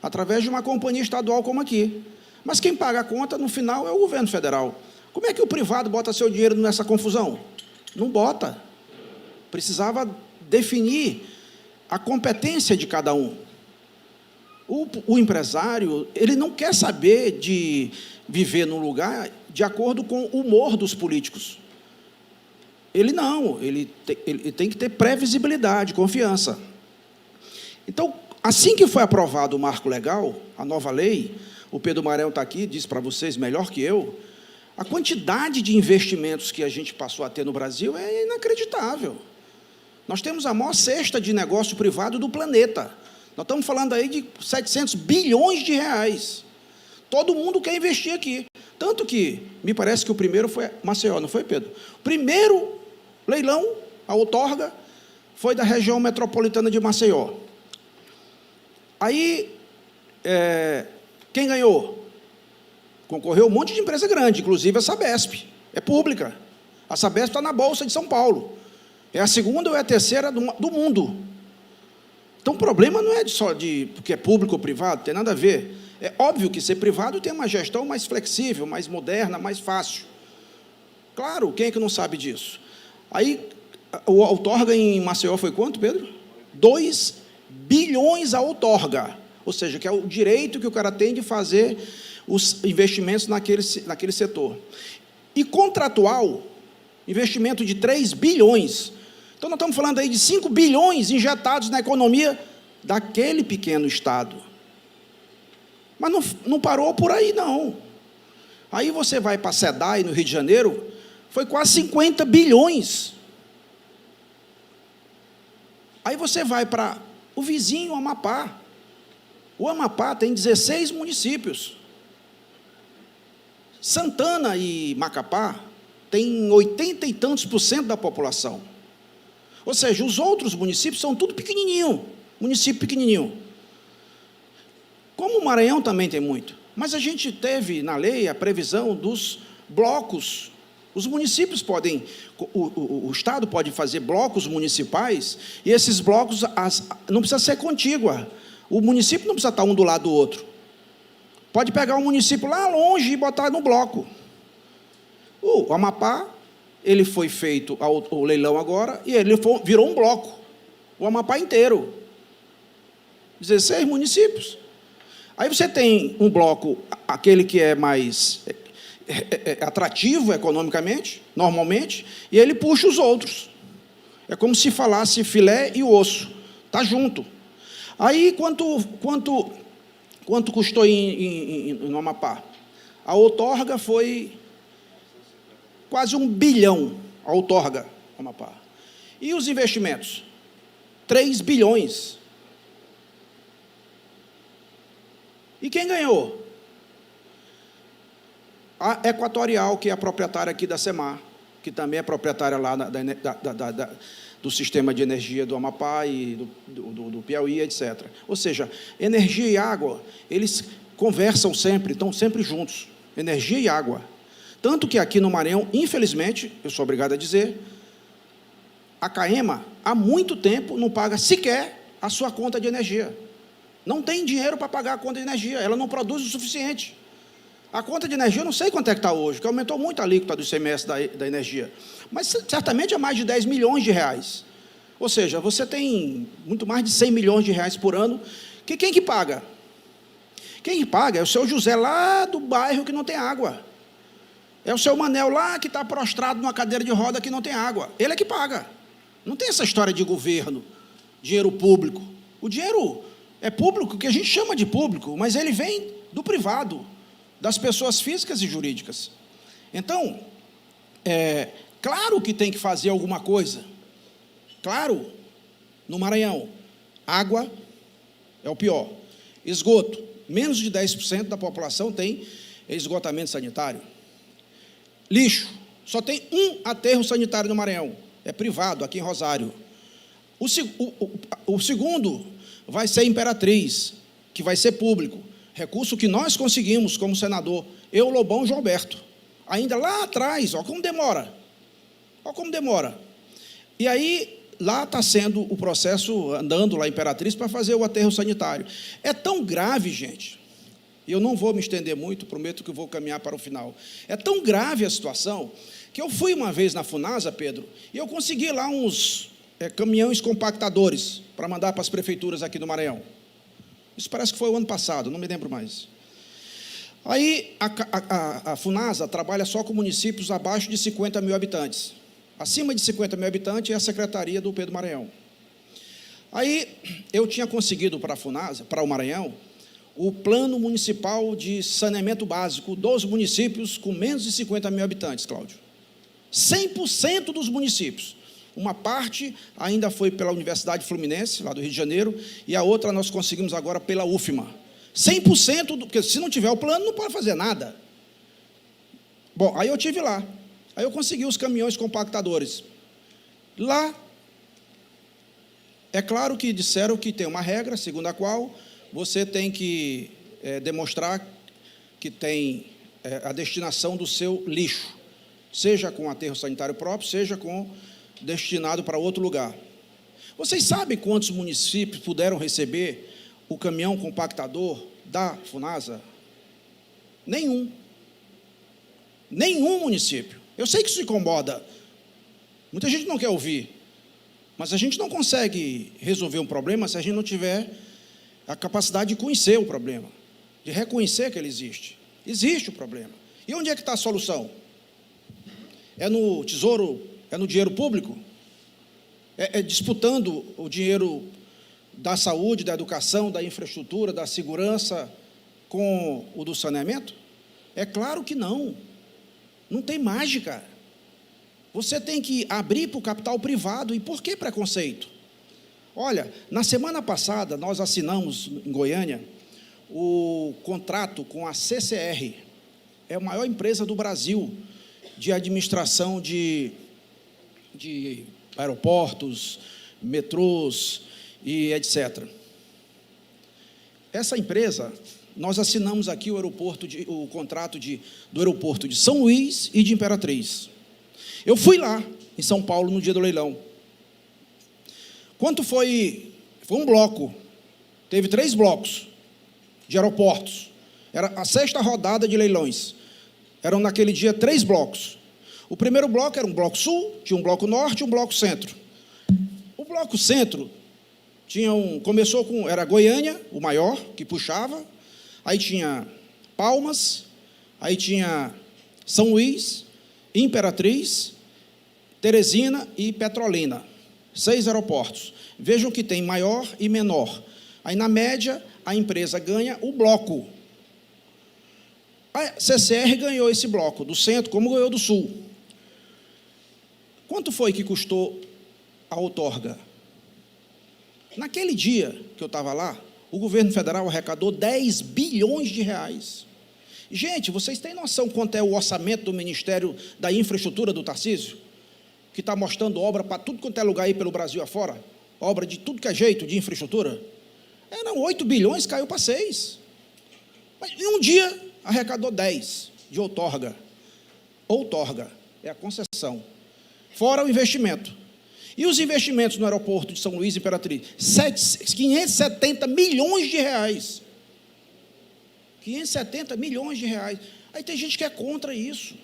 através de uma companhia estadual como aqui. Mas quem paga a conta, no final, é o governo federal. Como é que o privado bota seu dinheiro nessa confusão? Não bota. Precisava definir a competência de cada um. O empresário, ele não quer saber de viver num lugar de acordo com o humor dos políticos. Ele não, ele tem que ter previsibilidade, confiança. Então, assim que foi aprovado o marco legal, a nova lei, o Pedro Maranhão está aqui, disse para vocês melhor que eu, a quantidade de investimentos que a gente passou a ter no Brasil é inacreditável. Nós temos a maior cesta de negócio privado do planeta. Nós estamos falando aí de 700 bilhões de reais. Todo mundo quer investir aqui. Tanto que, me parece que o primeiro foi Maceió, não foi, Pedro? O primeiro leilão, a outorga, foi da região metropolitana de Maceió. Aí, quem ganhou? Concorreu um monte de empresa grande, inclusive a Sabesp. É pública. A Sabesp está na Bolsa de São Paulo. É a segunda ou é a terceira do mundo. Então, o problema não é só porque é público ou privado, tem nada a ver. É óbvio que ser privado tem uma gestão mais flexível, mais moderna, mais fácil. Claro, quem é que não sabe disso? Aí, a outorga em Maceió foi quanto, Pedro? 2 bilhões a outorga. Ou seja, que é o direito que o cara tem de fazer os investimentos naquele setor. E contratual, investimento de 3 bilhões. Então, nós estamos falando aí de 5 bilhões injetados na economia daquele pequeno estado. Mas não parou por aí, não. Aí você vai para a SEDAI, no Rio de Janeiro, foi quase 50 bilhões. Aí você vai para o vizinho Amapá. O Amapá tem 16 municípios. Santana e Macapá tem 80 e tantos % da população. Ou seja, os outros municípios são tudo pequenininho, município pequenininho. Como o Maranhão também tem muito. Mas a gente teve na lei a previsão dos blocos. Os municípios podem, o Estado pode fazer blocos municipais, e esses blocos não precisa ser contígua. O município não precisa estar um do lado do outro. Pode pegar um município lá longe e botar no bloco. O Amapá, ele foi feito o leilão agora, e ele virou um bloco, o Amapá inteiro. 16 municípios. Aí você tem um bloco, aquele que é mais atrativo economicamente, normalmente, e ele puxa os outros. É como se falasse filé e osso, está junto. Aí, quanto custou no Amapá? A outorga foi quase 1 bilhão, a outorga Amapá. E os investimentos? 3 bilhões. E quem ganhou? A Equatorial, que é a proprietária aqui da SEMAR, que também é proprietária lá do sistema de energia do Amapá e do Piauí, etc. Ou seja, energia e água, eles conversam sempre, estão sempre juntos. Energia e água. Tanto que aqui no Maranhão, infelizmente, eu sou obrigado a dizer, a CAEMA, há muito tempo, não paga sequer a sua conta de energia. Não tem dinheiro para pagar a conta de energia, ela não produz o suficiente. A conta de energia, eu não sei quanto é que está hoje, que aumentou muito a alíquota do ICMS da energia, mas certamente é mais de 10 milhões de reais. Ou seja, você tem muito mais de 100 milhões de reais por ano, que quem que paga? Quem que paga é o seu José lá do bairro que não tem água. É o seu Manel lá que está prostrado numa cadeira de roda que não tem água. Ele é que paga. Não tem essa história de governo, dinheiro público. O dinheiro é público, que a gente chama de público, mas ele vem do privado, das pessoas físicas e jurídicas. Então, claro que tem que fazer alguma coisa. Claro, no Maranhão, água é o pior. Esgoto, menos de 10% da população tem esgotamento sanitário. Lixo, só tem um aterro sanitário no Maranhão, é privado, aqui em Rosário. O segundo vai ser Imperatriz, que vai ser público. Recurso que nós conseguimos como senador, eu, Lobão e João Alberto. Ainda lá atrás, olha como demora. Olha como demora. E aí, lá está sendo o processo, andando lá em Imperatriz, para fazer o aterro sanitário. É tão grave, gente, e eu não vou me estender muito, prometo que eu vou caminhar para o final. É tão grave a situação, que eu fui uma vez na Funasa, Pedro, e eu consegui lá uns caminhões compactadores para mandar para as prefeituras aqui do Maranhão. Isso parece que foi o ano passado, não me lembro mais. Aí, a Funasa trabalha só com municípios abaixo de 50 mil habitantes. Acima de 50 mil habitantes é a secretaria do Pedro Maranhão. Aí, eu tinha conseguido para a Funasa, para o Maranhão, o plano municipal de saneamento básico dos municípios com menos de 50 mil habitantes, Cláudio. 100% dos municípios. Uma parte ainda foi pela Universidade Fluminense, lá do Rio de Janeiro, e a outra nós conseguimos agora pela UFMA. 100%, porque se não tiver o plano, não pode fazer nada. Bom, aí eu estive lá. Aí eu consegui os caminhões compactadores. Lá, é claro que disseram que tem uma regra, segundo a qual você tem que demonstrar que tem a destinação do seu lixo, seja com aterro sanitário próprio, seja com destinado para outro lugar. Vocês sabem quantos municípios puderam receber o caminhão compactador da Funasa? Nenhum. Nenhum município. Eu sei que isso incomoda. Muita gente não quer ouvir. Mas a gente não consegue resolver um problema se a gente não tiver a capacidade de conhecer o problema, de reconhecer que ele existe. Existe o problema. E onde é que está a solução? É no tesouro, é no dinheiro público? É disputando o dinheiro da saúde, da educação, da infraestrutura, da segurança com o do saneamento? É claro que não. Não tem mágica. Você tem que abrir para o capital privado. E por que preconceito? Olha, na semana passada, nós assinamos, em Goiânia, o contrato com a CCR. É a maior empresa do Brasil de administração de aeroportos, metrôs e etc. Essa empresa, nós assinamos aqui o contrato do aeroporto de São Luís e de Imperatriz. Eu fui lá, em São Paulo, no dia do leilão. Quanto foi? Foi um bloco. Teve 3 blocos de aeroportos. Era a 6ª rodada de leilões. Eram, naquele dia, 3 blocos. O primeiro bloco era um bloco sul, tinha um bloco norte e um bloco centro. O bloco centro começou com, era Goiânia, o maior, que puxava, aí tinha Palmas, aí tinha São Luís, Imperatriz, Teresina e Petrolina. 6 aeroportos. Vejam que tem maior e menor. Aí, na média, a empresa ganha o bloco. A CCR ganhou esse bloco do centro, como ganhou do sul. Quanto foi que custou a outorga? Naquele dia que eu estava lá, o governo federal arrecadou 10 bilhões de reais. Gente, vocês têm noção quanto é o orçamento do Ministério da Infraestrutura do Tarcísio? Que está mostrando obra para tudo quanto é lugar aí pelo Brasil afora? Obra de tudo que é jeito de infraestrutura? Não, 8 bilhões caiu para 6. Mas em um dia arrecadou 10 de outorga. Outorga é a concessão. Fora o investimento. E os investimentos no aeroporto de São Luís e Imperatriz? 570 milhões de reais. 570 milhões de reais. Aí tem gente que é contra isso.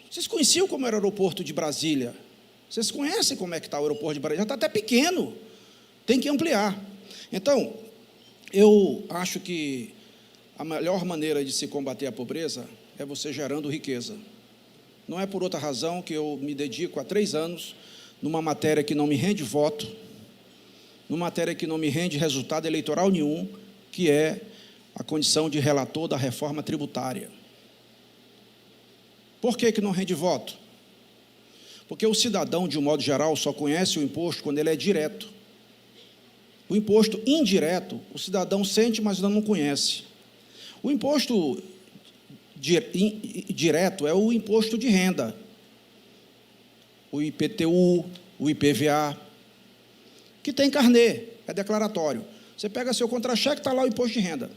Vocês conheciam como era o aeroporto de Brasília? Vocês conhecem como é que está o aeroporto de Brasília? Já está até pequeno. Tem que ampliar. Então, eu acho que a melhor maneira de se combater a pobreza é você gerando riqueza. Não é por outra razão que eu me dedico há 3 anos numa matéria que não me rende voto, numa matéria que não me rende resultado eleitoral nenhum, que é a condição de relator da reforma tributária. Por que não rende voto? Porque o cidadão, de um modo geral, só conhece o imposto quando ele é direto. O imposto indireto, o cidadão sente, mas ainda não conhece. O imposto direto é o imposto de renda. O IPTU, o IPVA, que tem carnê, é declaratório. Você pega seu contra-cheque, está lá o imposto de renda.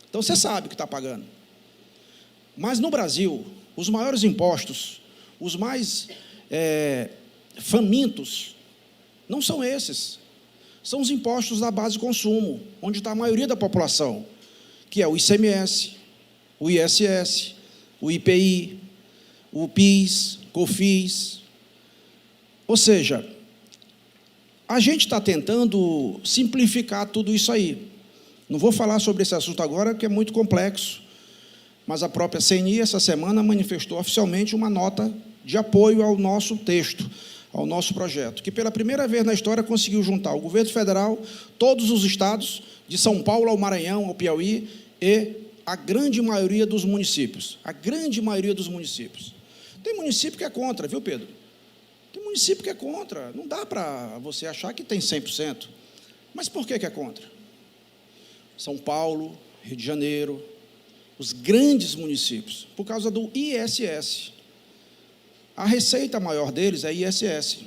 Então, você sabe que está pagando. Mas, no Brasil, os maiores impostos, os mais famintos, não são esses. São os impostos da base de consumo, onde está a maioria da população, que é o ICMS, o ISS, o IPI, o PIS, COFINS. Ou seja, a gente está tentando simplificar tudo isso aí. Não vou falar sobre esse assunto agora, que é muito complexo, mas a própria CNI, essa semana, manifestou oficialmente uma nota de apoio ao nosso texto, ao nosso projeto, que pela primeira vez na história conseguiu juntar o governo federal, todos os estados, de São Paulo ao Maranhão, ao Piauí, e a grande maioria dos municípios. A grande maioria dos municípios. Tem município que é contra, viu, Pedro? Tem município que é contra. Não dá para você achar que tem 100%. Mas por que é contra? São Paulo, Rio de Janeiro, os grandes municípios, por causa do ISS. A receita maior deles é ISS.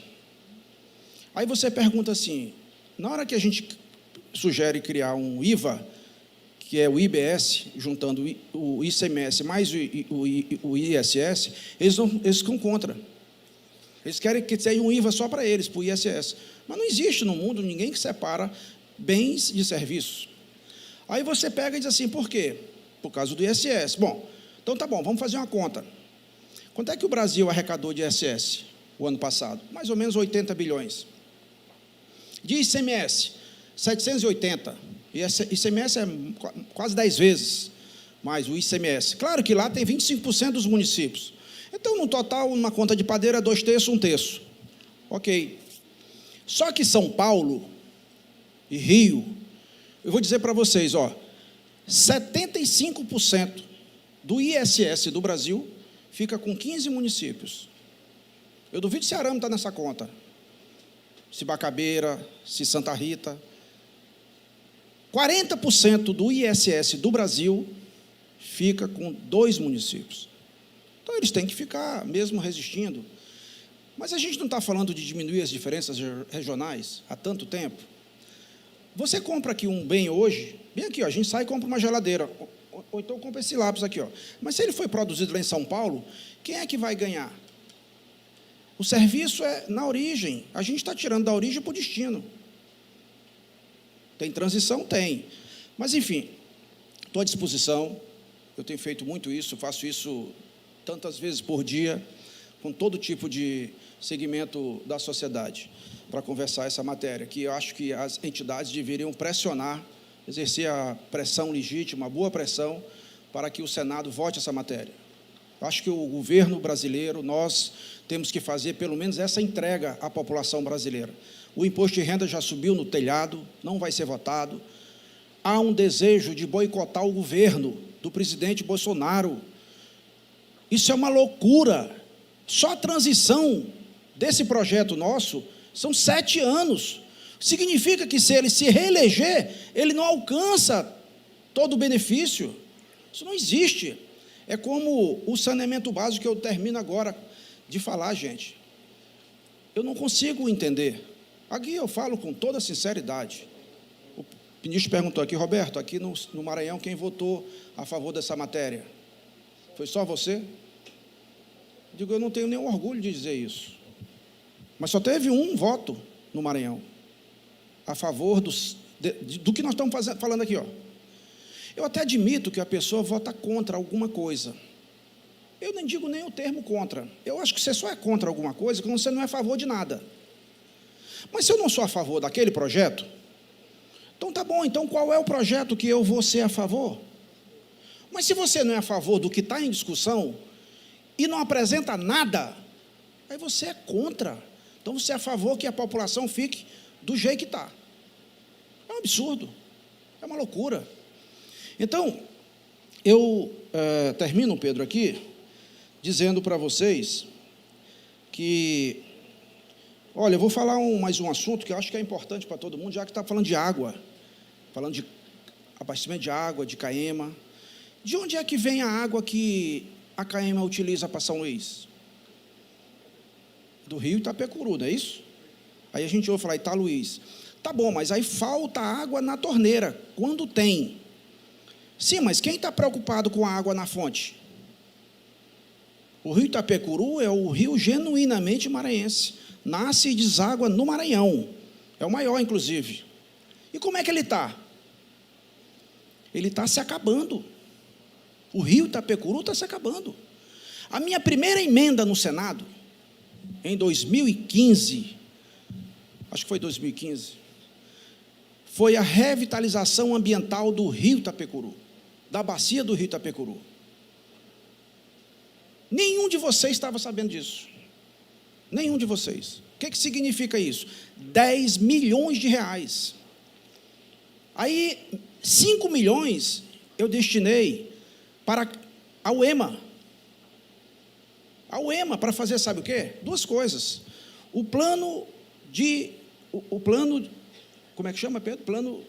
Aí você pergunta assim, na hora que a gente sugere criar um IVA, que é o IBS, juntando o ICMS mais o ISS, eles ficam contra. Eles querem que seja um IVA só para eles, para o ISS. Mas não existe no mundo ninguém que separa bens de serviços. Aí você pega e diz assim, por quê? Por causa do ISS. Bom, então tá bom, vamos fazer uma conta. Quanto é que o Brasil arrecadou de ISS o ano passado? Mais ou menos 80 bilhões. De ICMS, 780. ICMS é quase 10 vezes mais o ICMS. Claro que lá tem 25% dos municípios. Então, no total, uma conta de padeiro é 2/3, 1/3. Ok. Só que São Paulo e Rio, eu vou dizer para vocês, 75% do ISS do Brasil fica com 15 municípios. Eu duvido se Arame está nessa conta. Se Bacabeira, se Santa Rita. 40% do ISS do Brasil fica com 2 municípios. Então, eles têm que ficar mesmo resistindo. Mas a gente não está falando de diminuir as diferenças regionais há tanto tempo. Você compra aqui um bem hoje, bem aqui, a gente sai e compra uma geladeira, ou então compra esse lápis aqui. Mas se ele foi produzido lá em São Paulo, quem é que vai ganhar? O serviço é na origem. A gente está tirando da origem para o destino. Tem transição? Tem. Mas, enfim, estou à disposição. Eu tenho feito muito isso, faço isso tantas vezes por dia. com todo tipo de segmento da sociedade para conversar essa matéria, que eu acho que as entidades deveriam pressionar, exercer a pressão legítima, a boa pressão, para que o Senado vote essa matéria. Eu acho que o governo brasileiro, nós temos que fazer pelo menos essa entrega à população brasileira. O imposto de renda já subiu no telhado, não vai ser votado. Há um desejo de boicotar o governo do presidente Bolsonaro. Isso é uma loucura. Só a transição desse projeto nosso são 7 anos. Significa que, se ele se reeleger, ele não alcança todo o benefício. Isso não existe. É como o saneamento básico, que eu termino agora de falar, gente. Eu não consigo entender. Aqui eu falo com toda sinceridade. O ministro perguntou aqui, Roberto, aqui no Maranhão, quem votou a favor dessa matéria? Foi só você? Digo, eu não tenho nenhum orgulho de dizer isso. Mas só teve um voto no Maranhão a favor do que nós estamos falando aqui, ó. Eu até admito que a pessoa vota contra alguma coisa. Eu nem digo nem o termo contra. Eu acho que você só é contra alguma coisa quando você não é a favor de nada. Mas se eu não sou a favor daquele projeto, então tá bom, então qual é o projeto que eu vou ser a favor? Mas se você não é a favor do que está em discussão e não apresenta nada, aí você é contra. Então você é a favor que a população fique do jeito que está. É um absurdo, é uma loucura. Então, eu termino, Pedro, aqui, dizendo para vocês que, olha, eu vou falar mais um assunto que eu acho que é importante para todo mundo, já que está falando de água, falando de abastecimento de água, de Caema. De onde é que vem a água que a Caema utiliza para São Luís? Do rio Itapecuru, não é isso? Aí a gente ouve falar Italuís. Tá bom, mas aí falta água na torneira, quando tem. Sim, mas quem está preocupado com a água na fonte? O rio Itapecuru é o rio genuinamente maranhense. Nasce e deságua no Maranhão. É o maior, inclusive. E como é que ele está? Ele está se acabando. O rio Itapecuru está se acabando. A minha primeira emenda no Senado, em 2015, acho que foi 2015, foi a revitalização ambiental do rio Itapecuru, da bacia do rio Itapecuru. Nenhum de vocês estava sabendo disso. Nenhum de vocês. O que significa isso? 10 milhões de reais. Aí, 5 milhões eu destinei para a UEMA. A UEMA, para fazer, sabe o quê? 2 coisas. O plano, como é que chama, Pedro? O plano,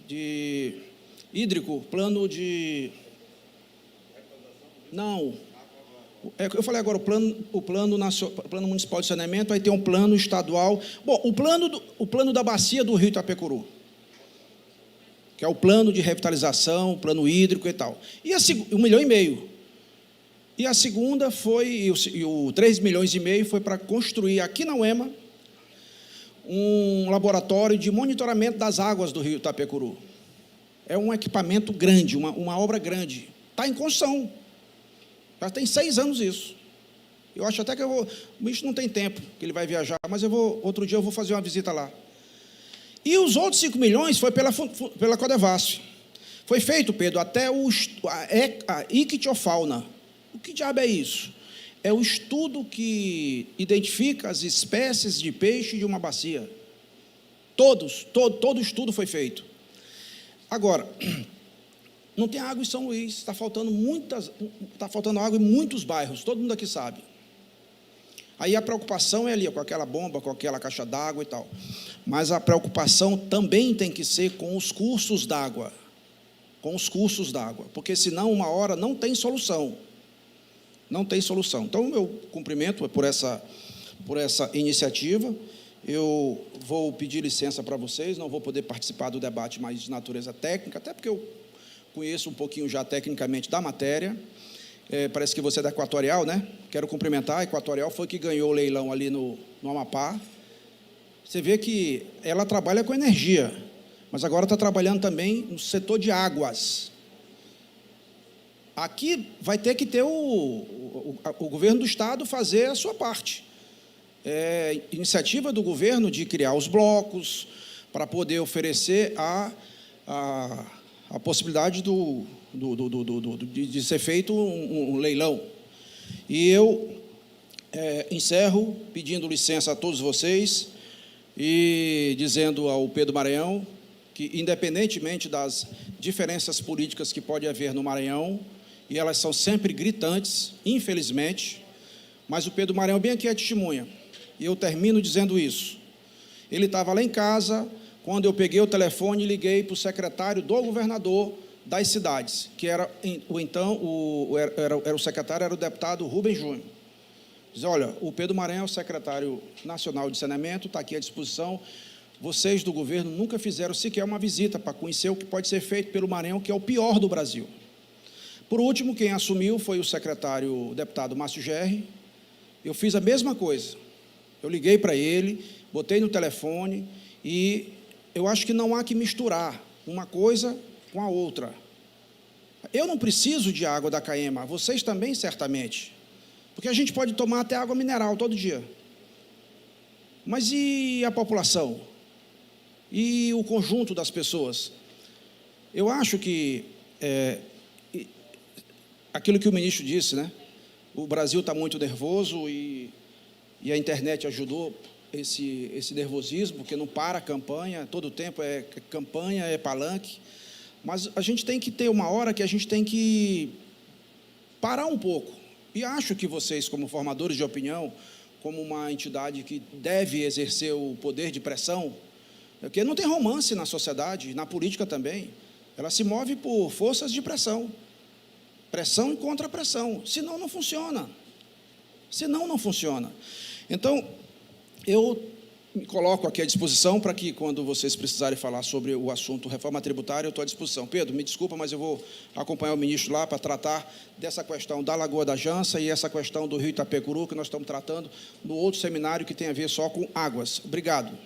de hídrico, plano de, não, eu falei agora o plano municipal de saneamento, aí tem um plano estadual. Bom, o plano da bacia do rio Itapecuru, que é o plano de revitalização, plano hídrico e tal. E 1,5 milhão. E a segunda foi, o 3,5 milhões foi para construir aqui na UEMA um laboratório de monitoramento das águas do rio Itapecuru. É um equipamento grande, uma obra grande. Está em construção. Já tem 6 anos isso. Eu acho até que o bicho não tem tempo, que ele vai viajar, mas outro dia eu vou fazer uma visita lá. E os outros 5 milhões foi pela Codevasf. Foi feito, Pedro, até a ictiofauna. O que diabo é isso? É o estudo que identifica as espécies de peixe de uma bacia. Todo estudo foi feito. Agora, não tem água em São Luís, está faltando água em muitos bairros, todo mundo aqui sabe. Aí a preocupação é ali, com aquela bomba, com aquela caixa d'água e tal. Mas a preocupação também tem que ser com os cursos d'água. Porque senão, uma hora, não tem solução. Não tem solução. Então, eu cumprimento por essa iniciativa. Eu vou pedir licença para vocês, não vou poder participar do debate mais de natureza técnica, até porque eu conheço um pouquinho já tecnicamente da matéria. Parece que você é da Equatorial, né? Quero cumprimentar. A Equatorial foi que ganhou o leilão ali no Amapá. Você vê que ela trabalha com energia, mas agora está trabalhando também no setor de águas. aqui vai ter que ter o governo do Estado fazer a sua parte. Iniciativa do governo de criar os blocos para poder oferecer a possibilidade de ser feito um leilão. E eu encerro pedindo licença a todos vocês e dizendo ao Pedro Maranhão que, independentemente das diferenças políticas que pode haver no Maranhão, e elas são sempre gritantes, infelizmente, mas o Pedro Maranhão bem aqui é testemunha, e eu termino dizendo isso. Ele estava lá em casa, quando eu peguei o telefone e liguei para o secretário do governador das cidades, que era o secretário, era o deputado Rubem Júnior. Diz: olha, o Pedro Maranhão é o secretário nacional de saneamento, está aqui à disposição. Vocês do governo nunca fizeram sequer uma visita para conhecer o que pode ser feito pelo Maranhão, que é o pior do Brasil. Por último, quem assumiu foi o secretário, o deputado Márcio Gerri. Eu fiz a mesma coisa. Eu liguei para ele, botei no telefone, e eu acho que não há que misturar uma coisa com a outra. Eu não preciso de água da Caema, vocês também, certamente, porque a gente pode tomar até água mineral todo dia. Mas e a população? E o conjunto das pessoas? Eu acho que aquilo que o ministro disse, né? O Brasil está muito nervoso e a internet ajudou esse nervosismo, porque não para a campanha, todo o tempo é campanha, é palanque. Mas a gente tem que ter uma hora que a gente tem que parar um pouco. E acho que vocês, como formadores de opinião, como uma entidade que deve exercer o poder de pressão, porque não tem romance na sociedade, na política também, ela se move por forças de pressão. Pressão e contra-pressão, senão não funciona. Senão não funciona. Então, eu me coloco aqui à disposição para que, quando vocês precisarem falar sobre o assunto reforma tributária, eu estou à disposição. Pedro, me desculpa, mas eu vou acompanhar o ministro lá para tratar dessa questão da Lagoa da Jança e essa questão do Rio Itapecuru, que nós estamos tratando no outro seminário que tem a ver só com águas. Obrigado.